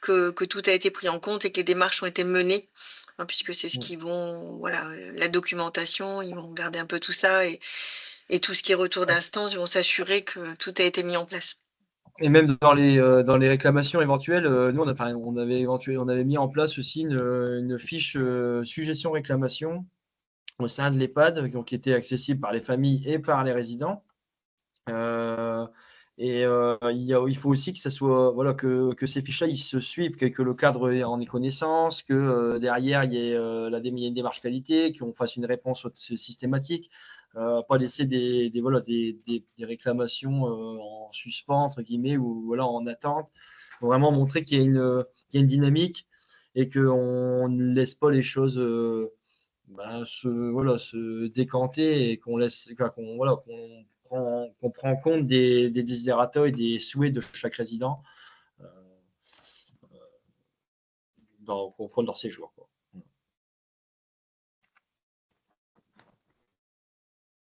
que tout a été pris en compte et que les démarches ont été menées, hein, puisque c'est ce qu'ils vont, voilà, la documentation, ils vont regarder un peu tout ça et tout ce qui est retour d'instance, ils vont s'assurer que tout a été mis en place. Et même dans les réclamations éventuelles, nous, on avait mis en place aussi une fiche suggestion réclamation au sein de l'EHPAD, donc, qui était accessible par les familles et par les résidents. Il faut aussi que ça soit, voilà, que ces fiches-là ils se suivent, que le cadre en ait connaissance, que derrière il y ait il y ait une démarche qualité, qu'on fasse une réponse systématique, pas laisser des réclamations en suspens entre guillemets ou voilà en attente. Faut vraiment montrer qu'il y a une dynamique et qu'on ne laisse pas les choses se décanter et qu'on laisse, qu'on prend en compte des desiderata et des souhaits de chaque résident au cours de leur séjour, quoi.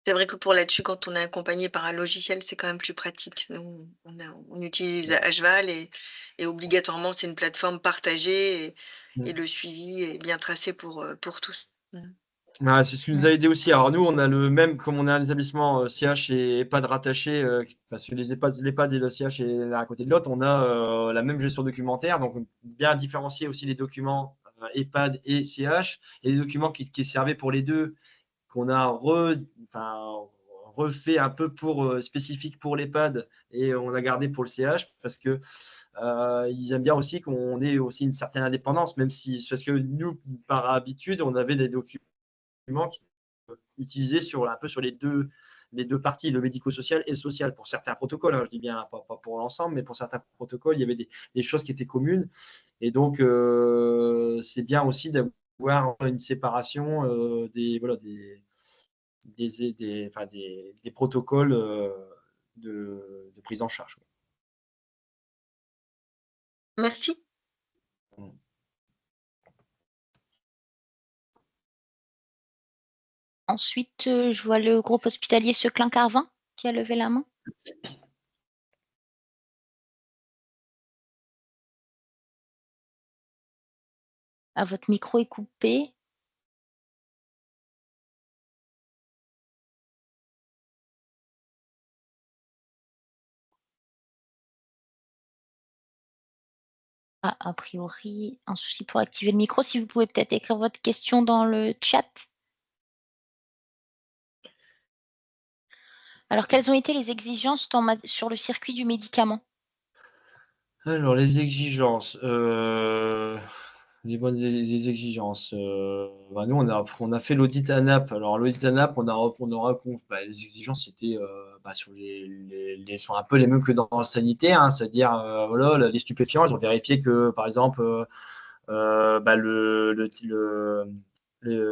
C'est vrai que pour là-dessus, quand on est accompagné par un logiciel, c'est quand même plus pratique. Nous, on utilise HVAL et obligatoirement, c'est une plateforme partagée et le suivi est bien tracé pour tous. C'est ce qui nous a aidé aussi. Alors nous, on a le même, comme on a un établissement CH et EHPAD rattaché, parce que l'EHPAD et le CH est l'un à côté de l'autre, on a la même gestion documentaire, donc bien différencier aussi les documents EHPAD et CH, et les documents qui servaient pour les deux, qu'on a refait un peu spécifique pour l'EHPAD et on a gardé pour le CH parce que ils aiment bien aussi qu'on ait aussi une certaine indépendance, même si, parce que nous, par habitude, on avait des documents utilisés un peu sur les deux parties, le médico-social et le social, pour certains protocoles. Je dis bien pas pour l'ensemble, mais pour certains protocoles, il y avait des choses qui étaient communes. Et donc, c'est bien aussi d'avoir une séparation des protocoles de prise en charge. Merci. Ensuite, je vois le groupe hospitalier Seclin-Carvin qui a levé la main. Ah, votre micro est coupé. Ah, a priori, un souci pour activer le micro. Si vous pouvez peut-être écrire votre question dans le chat. Alors, quelles ont été les exigences sur le circuit du médicament? Alors, les exigences, les bonnes exigences. Nous, on a fait l'audit ANAP. Alors, l'audit ANAP, les exigences, c'était sont un peu les mêmes que dans le sanitaire, hein, c'est-à-dire, voilà, les stupéfiants, ils ont vérifié que, par exemple, le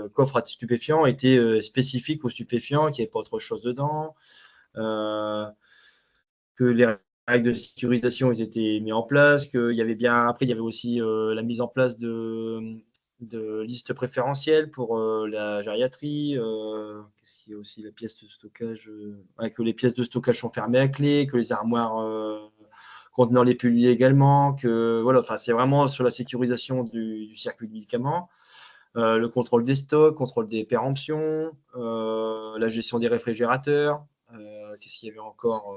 coffre à stupéfiants était spécifique aux stupéfiants, qu'il n'y avait pas autre chose dedans, que les règles de sécurisation ils étaient mises en place, qu'il y avait bien, après il y avait aussi la mise en place de listes préférentielles pour la gériatrie, qu'est-ce qu'il y a aussi, la pièce de stockage, que les pièces de stockage sont fermées à clé, que les armoires contenant les pilules également, que voilà, enfin c'est vraiment sur la sécurisation du circuit de médicaments. Le contrôle des stocks, contrôle des péremptions, la gestion des réfrigérateurs, qu'est-ce qu'il y avait encore,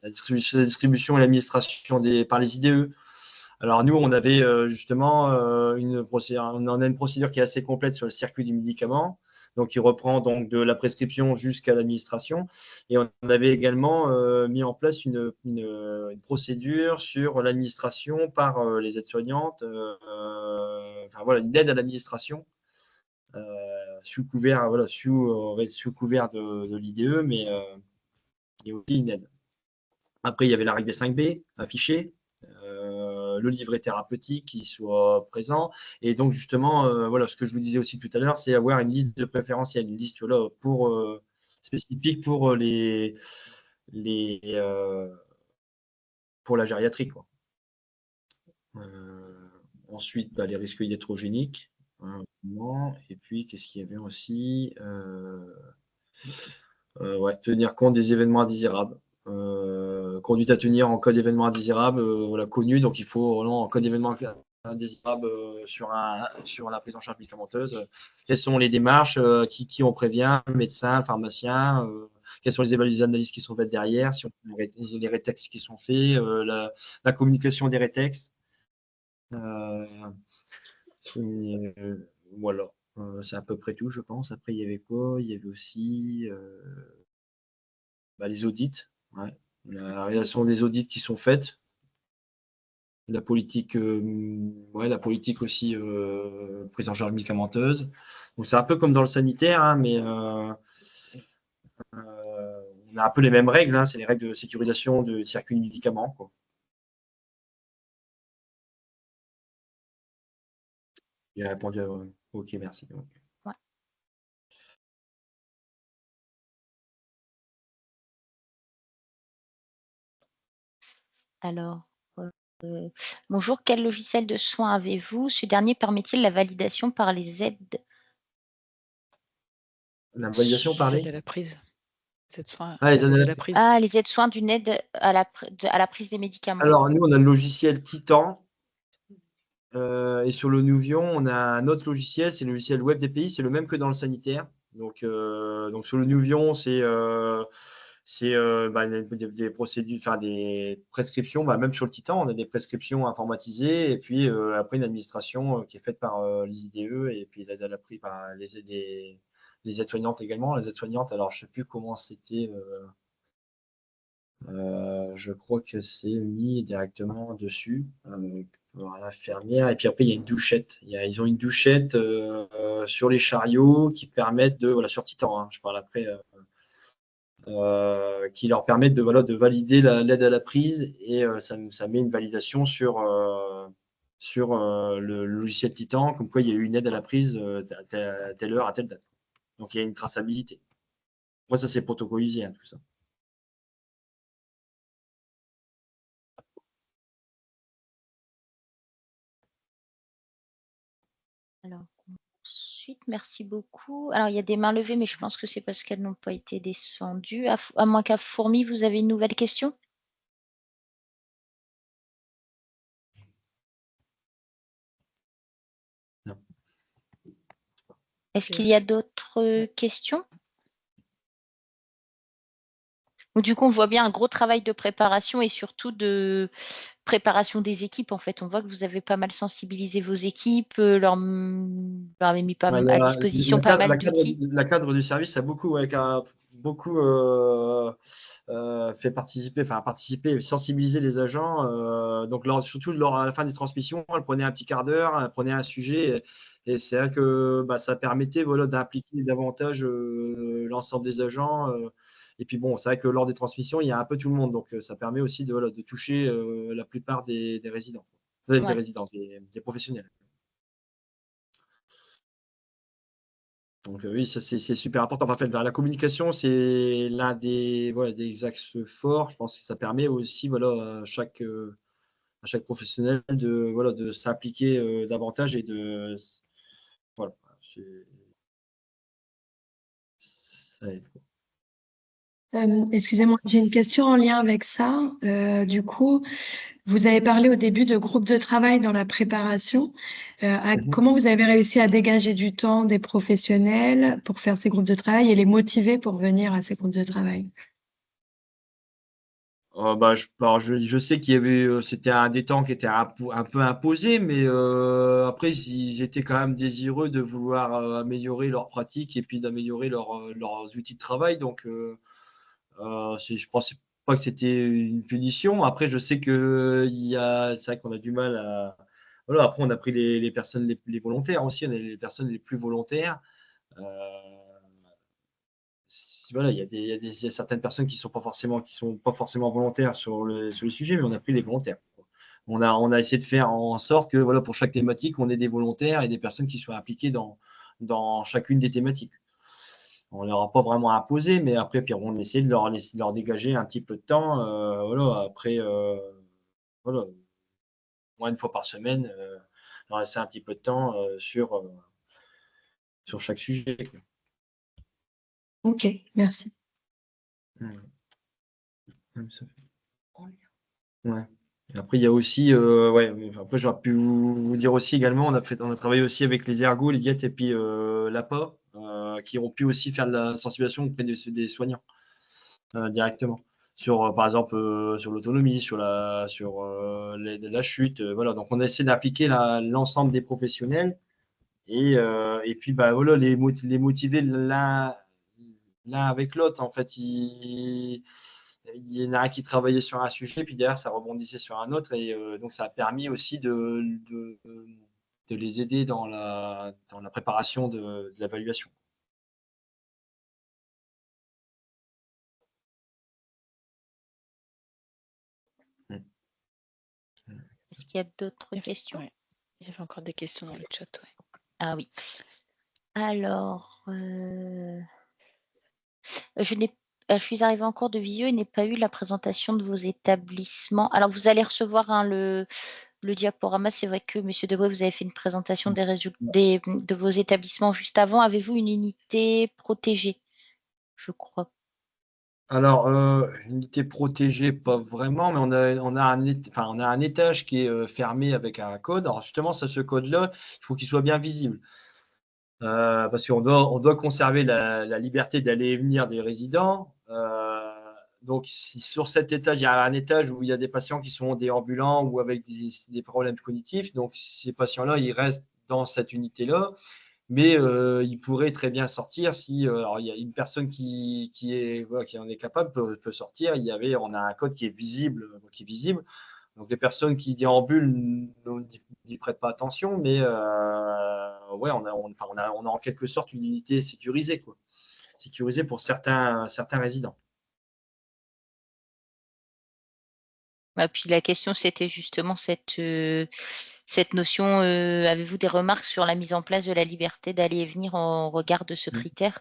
la distribution et l'administration par les IDE. Alors nous, on avait justement une procédure qui est assez complète sur le circuit du médicament, donc qui reprend donc de la prescription jusqu'à l'administration. Et on avait également mis en place une procédure sur l'administration par les aides-soignantes, enfin voilà, une aide à l'administration sous couvert, voilà, sous couvert de l'IDE, mais il y a aussi une aide. Après, il y avait la règle des 5B affichée, le livret thérapeutique qui soit présent. Et donc, justement, voilà, ce que je vous disais aussi tout à l'heure, c'est avoir une liste de préférentiels, une liste voilà, spécifique pour pour la gériatrie, quoi. Ensuite, les risques iatrogéniques. Hein, et puis, qu'est-ce qu'il y avait aussi tenir compte des événements indésirables. Conduite à tenir en cas d'événement indésirable, voilà, connu. Donc, il faut vraiment, en cas d'événement indésirable sur la prise en charge médicamenteuse, quelles sont les démarches, qui on prévient, médecin, pharmacien, quelles sont les analyses qui sont faites derrière, si on les rétextes qui sont faits, la communication des rétextes. Voilà, c'est à peu près tout, je pense. Après, il y avait quoi? Il y avait aussi les audits, ouais. La réalisation des audits qui sont faites, la politique aussi prise en charge médicamenteuse. Donc c'est un peu comme dans le sanitaire, hein, mais on a un peu les mêmes règles, hein, c'est les règles de sécurisation de circuit de médicaments, quoi. J'ai répondu à... Ok, merci. Ouais. Alors, bonjour, quel logiciel de soins avez-vous? Ce dernier permet-il la validation par les aides? La validation par Les les aides à la prise. Les aides de soins les à aides la prise. Ah, les aides-soins d'une aide à la prise des médicaments. Alors, nous, on a le logiciel Titan. Et sur le Nuvion, on a un autre logiciel, c'est le logiciel web DPI, c'est le même que dans le sanitaire. Donc sur le Nuvion, c'est des procédures, enfin des prescriptions, même sur le Titan, on a des prescriptions informatisées et puis après une administration qui est faite par les IDE et puis l'aide à la prise par les aides-soignantes également. Les aides-soignantes, alors je ne sais plus comment c'était. Je crois que c'est mis directement dessus par l'infirmière. Et puis après, il y a une douchette. Ils ont une douchette sur les chariots qui permettent de, voilà, sur Titan, hein, je parle après, qui leur permettent de valider l'aide à la prise et ça met une validation sur le logiciel Titan, comme quoi il y a eu une aide à la prise à telle heure, à telle date. Donc il y a une traçabilité. Moi, ça c'est protocolisé, hein, tout ça. Alors, ensuite, merci beaucoup. Alors, il y a des mains levées, mais je pense que c'est parce qu'elles n'ont pas été descendues. À moins qu'à Fourmi, vous avez une nouvelle question? Non. Est-ce qu'il y a d'autres questions? Donc, du coup, on voit bien un gros travail de préparation et surtout de préparation des équipes. En fait, on voit que vous avez pas mal sensibilisé vos équipes, leur avez mis à disposition pas mal d'outils. La cadre du service a beaucoup fait participer et sensibiliser les agents. Donc, surtout à la fin des transmissions, elle prenait un petit quart d'heure, elle prenait un sujet. Et c'est vrai que ça permettait d'impliquer davantage l'ensemble des agents. Et puis, bon, c'est vrai que lors des transmissions, il y a un peu tout le monde. Donc, ça permet aussi de toucher la plupart des résidents, des professionnels. Donc oui, ça c'est super important. En fait, la communication, c'est l'un des axes forts. Je pense que ça permet aussi à chaque professionnel de s'impliquer davantage et voilà, ça aide. Excusez-moi, j'ai une question en lien avec ça. Du coup, vous avez parlé au début de groupes de travail dans la préparation. Comment vous avez réussi à dégager du temps des professionnels pour faire ces groupes de travail et les motiver pour venir à ces groupes de travail? Je sais qu'il y avait, c'était des temps qui étaient un peu imposés, mais après, ils étaient quand même désireux de vouloir améliorer leurs pratiques et puis d'améliorer leurs outils de travail. Donc, je ne pensais pas que c'était une punition. Après, je sais c'est vrai qu'on a du mal à. Voilà, après, on a pris les personnes, les volontaires aussi, on a les personnes les plus volontaires. Euh, voilà, il y a certaines personnes qui sont pas forcément volontaires sur le sujet, mais on a pris les volontaires. On a essayé de faire en sorte que voilà, pour chaque thématique, on ait des volontaires et des personnes qui soient impliquées dans chacune des thématiques. On ne leur a pas vraiment imposé, mais après, puis on essaie de leur dégager un petit peu de temps. Voilà, après, voilà, moins une fois par semaine, leur laisser un petit peu de temps sur chaque sujet. Ok, merci. Ouais. Et après, il y a aussi, après, j'aurais pu vous dire aussi également, on a travaillé aussi avec les ergots, les diètes et puis l'APA, qui ont pu aussi faire de la sensibilisation auprès des soignants directement. Par exemple, sur l'autonomie, sur la chute. Voilà. Donc, on a essayé d'appliquer l'ensemble des professionnels et puis, bah, voilà, les motiver l'un avec l'autre. En fait, il y en a un qui travaillait sur un sujet, puis derrière, ça rebondissait sur un autre. Et donc, ça a permis aussi de les aider dans la préparation de l'évaluation. Mm. Est-ce qu'il y a d'autres questions? Ouais. Il y avait encore des questions dans le chat. Ouais. Ah oui. Alors, je suis arrivée en cours de visio et n'ai pas eu la présentation de vos établissements. Alors, vous allez recevoir le diaporama. C'est vrai que, Monsieur Debré, vous avez fait une présentation des résultats de vos établissements juste avant. Avez-vous une unité protégée? Je crois. Alors, unité protégée, pas vraiment, mais on a un étage qui est fermé avec un code. Alors, justement, ce code-là, il faut qu'il soit bien visible. Parce on doit conserver la liberté d'aller et venir des résidents. Donc, si sur cet étage, il y a un étage où il y a des patients qui sont déambulants ou avec des problèmes cognitifs, donc ces patients-là, ils restent dans cette unité-là, mais ils pourraient très bien sortir si alors, il y a une personne qui en est capable peut sortir. On a un code qui est visible, donc les personnes qui déambulent n'y prêtent pas attention, mais ouais, on a en quelque sorte une unité sécurisée, quoi. Sécurisée pour certains résidents. Puis la question, c'était justement cette notion, avez-vous des remarques sur la mise en place de la liberté d'aller et venir en regard de ce critère?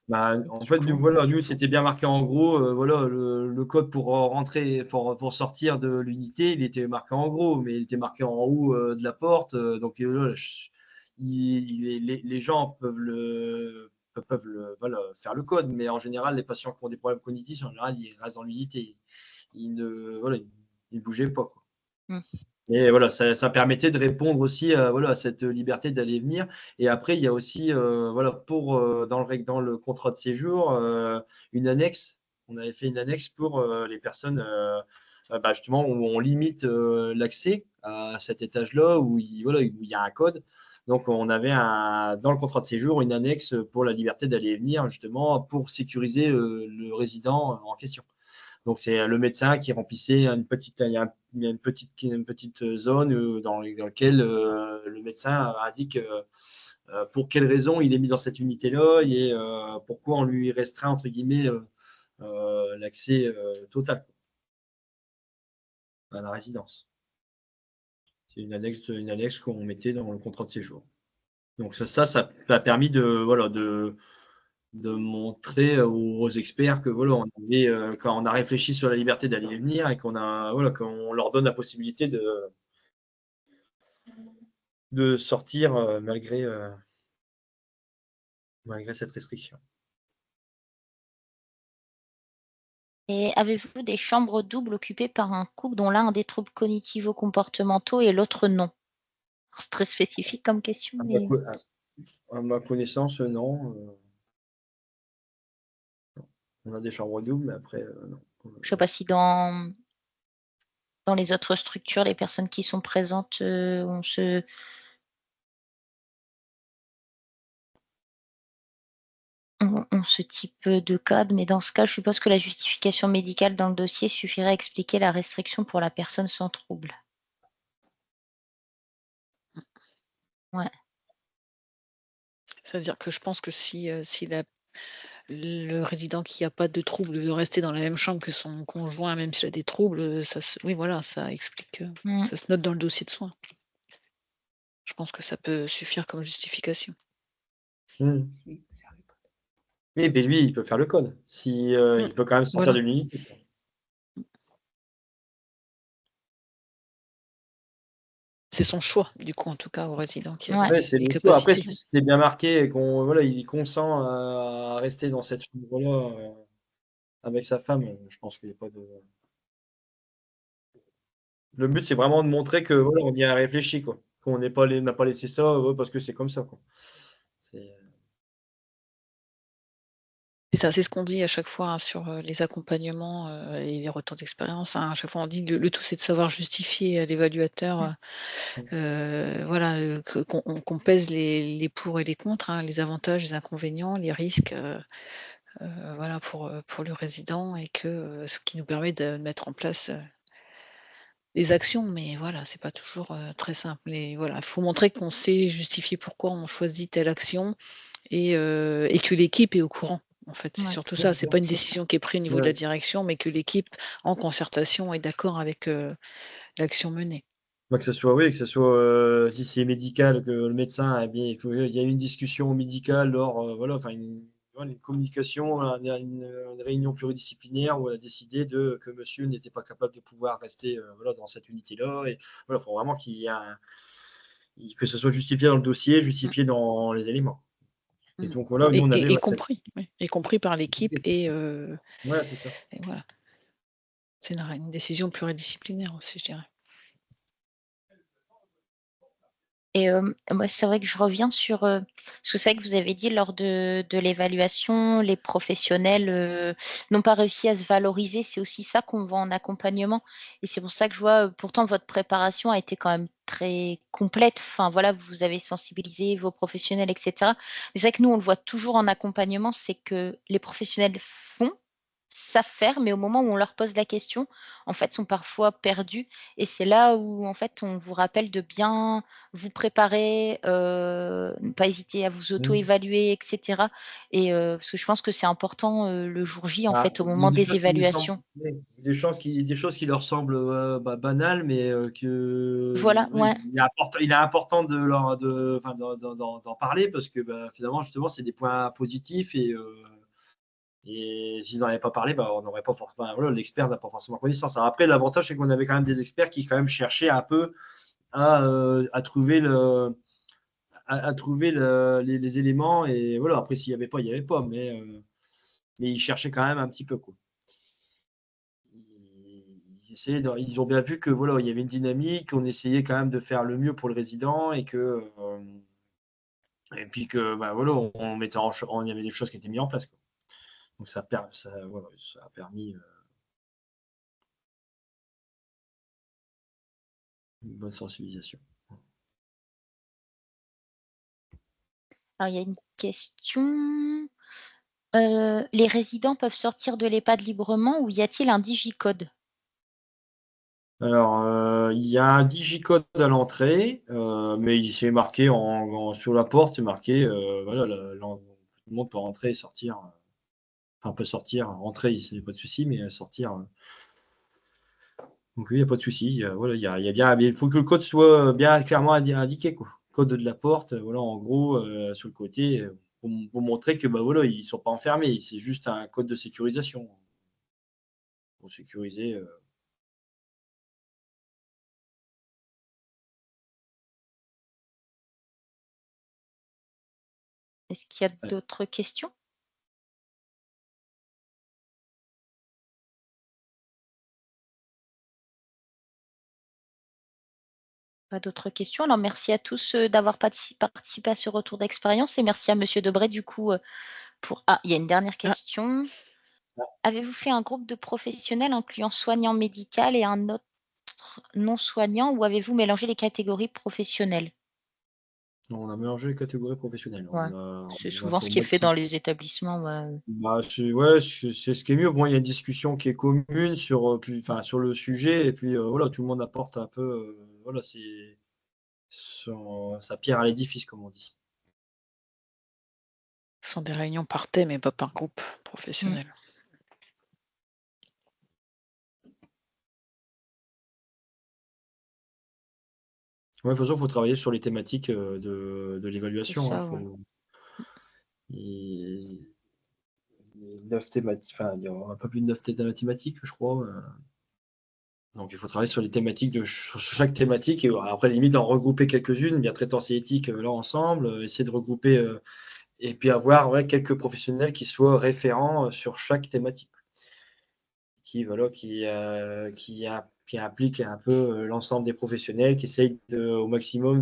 En fait, nous, c'était bien marqué en gros, voilà, le code pour rentrer, pour sortir de l'unité, il était marqué en gros, mais il était marqué en haut de la porte. Donc, les gens voilà, faire le code, mais en général, les patients qui ont des problèmes cognitifs, en général, ils restent dans l'unité. Ils ne bougeaient pas, quoi. Et voilà, ça permettait de répondre aussi à cette liberté d'aller et venir. Et après, il y a aussi, voilà, dans le contrat de séjour, une annexe. On avait fait une annexe pour les personnes, justement, où on limite l'accès à cet étage-là, où il y a un code. Donc, on avait dans le contrat de séjour une annexe pour la liberté d'aller et venir, justement, pour sécuriser le résident en question. Donc, c'est le médecin qui remplissait il y a une petite zone dans laquelle le médecin indique pour quelles raisons il est mis dans cette unité-là et pourquoi on lui restreint, entre guillemets, l'accès total à la résidence. C'est une annexe qu'on mettait dans le contrat de séjour. Donc ça a permis de montrer aux experts que voilà, quand on a réfléchi sur la liberté d'aller et venir et qu'on leur donne la possibilité de sortir malgré cette restriction. Et avez-vous des chambres doubles occupées par un couple dont l'un a des troubles cognitivo-comportementaux et l'autre non? C'est très spécifique comme question, mais À ma connaissance, non. On a des chambres doubles, mais après, non. je sais pas si dans les autres structures, les personnes qui sont présentes, ont ce type de cas, mais dans ce cas, je suppose que la justification médicale dans le dossier suffirait à expliquer la restriction pour la personne sans trouble. Ouais. C'est-à-dire que je pense que si le résident qui a pas de trouble veut rester dans la même chambre que son conjoint, même s'il a des troubles, oui, voilà, ça explique, ça se note dans le dossier de soins. Je pense que ça peut suffire comme justification. Oui, mais lui, il peut faire le code. Il peut quand même sortir Voilà. de l'unité. C'est son choix, du coup, en tout cas, au résident qui a Ouais. Ouais, c'est les le choix. Après, capacités. si c'est bien marqué et il consent à rester dans cette chambre-là avec sa femme, je pense qu'il n'y a pas de. Le but, c'est vraiment de montrer que voilà, on y a réfléchi, quoi. Qu'on n'a pas laissé ça parce que c'est comme ça, quoi. C'est ça, c'est ce qu'on dit à chaque fois, hein, sur, les accompagnements, et les retours d'expérience, hein. À chaque fois, on dit le tout, c'est de savoir justifier à l'évaluateur, voilà, qu'on pèse les pour et les contre, hein, les avantages, les inconvénients, les risques, voilà, pour le résident et que, ce qui nous permet de mettre en place, des actions. Mais voilà, c'est pas toujours, très simple. Et voilà, il faut montrer qu'on sait justifier pourquoi on choisit telle action et que l'équipe est au courant, en fait. C'est Ouais. surtout ça. C'est pas une C'est ça. décision qui est prise au niveau de la direction, mais que l'équipe, en concertation, est d'accord avec, l'action menée. Que ce soit, si c'est médical, que le médecin a bien, qu'il y a eu une discussion médicale lors, une communication, une réunion pluridisciplinaire où on a décidé que monsieur n'était pas capable de pouvoir rester dans cette unité-là. Et voilà, il faut vraiment que ce soit justifié dans le dossier, justifié dans les éléments. Et donc voilà, nous on avait Y compris par l'équipe et ouais, c'est ça. et voilà. C'est une décision pluridisciplinaire aussi, je dirais. Et moi, c'est vrai que je reviens sur, ce que c'est que vous avez dit lors de l'évaluation, les professionnels, n'ont pas réussi à se valoriser. C'est aussi ça qu'on voit en accompagnement et c'est pour ça que je vois, pourtant votre préparation a été quand même très complète. Enfin voilà, vous avez sensibilisé vos professionnels et cetera. Mais c'est vrai que nous, on le voit toujours en accompagnement, c'est que les professionnels savent faire, mais au moment où on leur pose la question, en fait, sont parfois perdus et c'est là où, en fait, on vous rappelle de bien vous préparer, ne pas hésiter à vous auto-évaluer et cetera et parce que je pense que c'est important, le jour J, en fait, au Il y a moment des des choses qui nous semblent, évaluations. des choses qui leur semblent banales, mais Voilà, ouais. il est important d'en parler parce que finalement, justement, c'est des points positifs et s'ils n'en avaient pas parlé, on n'aurait pas forcément. Voilà, l'expert n'a pas forcément connaissance. Alors après, l'avantage, c'est qu'on avait quand même des experts qui, quand même, cherchaient un peu à trouver les éléments. Et voilà, après, s'il n'y avait pas, il n'y avait pas. Mais ils cherchaient quand même un petit peu, quoi. Ils ont bien vu que voilà, il y avait une dynamique, on essayait quand même de faire le mieux pour le résident et puis que voilà, il y avait des choses qui étaient mises en place, quoi. Donc voilà, ça a permis une bonne sensibilisation. Alors il y a une question, les résidents peuvent sortir de l'EHPAD librement ou y a-t-il un digicode? Alors, il y a un digicode à l'entrée, mais il s'est marqué sur la porte, c'est marqué, voilà, tout le monde peut rentrer et sortir. Enfin, peut sortir, rentrer, il n'y a pas de souci, mais sortir. Donc oui, il n'y a pas de souci. Voilà, il faut que le code soit bien clairement indiqué, quoi. code de la porte, voilà, en gros, sur le côté, pour montrer que, bah, voilà, ils ne sont pas enfermés. C'est juste un code de sécurisation pour sécuriser. Est-ce qu'il y a Ouais. d'autres questions? Pas d'autres questions. Alors, merci à tous d'avoir participé à ce retour d'expérience et merci à Monsieur Debray, du coup, pour. Ah, il y a une dernière question. Avez-vous fait un groupe de professionnels incluant soignant médical et un autre non soignant ou avez-vous mélangé les catégories professionnelles? On a mélangé les catégories professionnelles. Ouais, On c'est a souvent fait ce au qui est fait dans maximum. les établissements, ouais. Bah, ouais, c'est ce qui est mieux. Bon, il y a une discussion qui est commune sur, sur le sujet et puis voilà, tout le monde apporte un peu, voilà, sa pierre à l'édifice, comme on dit. Ce sont des réunions par thème et pas par groupe Mmh. professionnel. Ouais, de toute façon, il faut travailler sur les thématiques de C'est l'évaluation. ça, ouais. Il 9 thématiques, enfin, il y a un peu plus de 9 thématiques, je crois. Donc, il faut travailler sur les thématiques sur chaque thématique et après, limite, en regrouper quelques-unes, bien traitance et éthique là ensemble, essayer de regrouper et puis avoir quelques professionnels qui soient référents sur chaque thématique, voilà, qui impliquent un peu l'ensemble des professionnels, qui essayent au maximum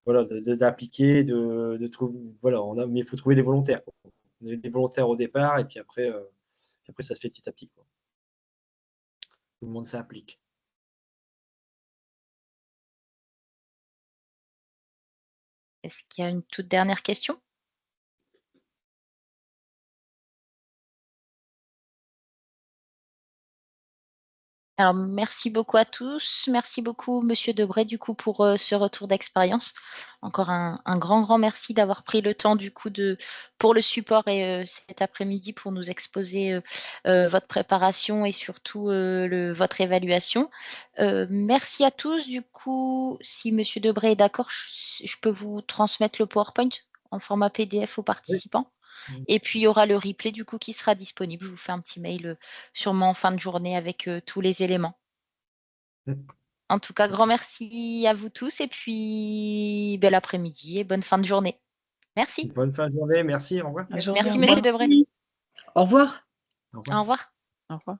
voilà, d'appliquer, de trouver, voilà, mais il faut trouver des volontaires, quoi. On a des volontaires au départ et puis après, ça se fait petit à petit, quoi. Tout le monde s'implique. Est-ce qu'il y a une toute dernière question? Alors, merci beaucoup à tous. Merci beaucoup, Monsieur Debray, du coup, pour ce retour d'expérience. Encore un grand, grand merci d'avoir pris le temps, du coup, pour le support et cet après-midi pour nous exposer votre préparation et surtout votre évaluation. Merci à tous. Du coup, si Monsieur Debray est d'accord, je peux vous transmettre le PowerPoint en format PDF aux Oui. participants. Et puis, il y aura le replay, du coup, qui sera disponible. Je vous fais un petit mail sûrement en fin de journée avec tous les éléments. En tout cas, grand merci à vous tous et puis bel après-midi et bonne fin de journée. Merci. Bonne fin de journée, merci, au revoir. Bonne journée, Merci, au Monsieur revoir. Debray. Au revoir. Au Au revoir. revoir. Au revoir.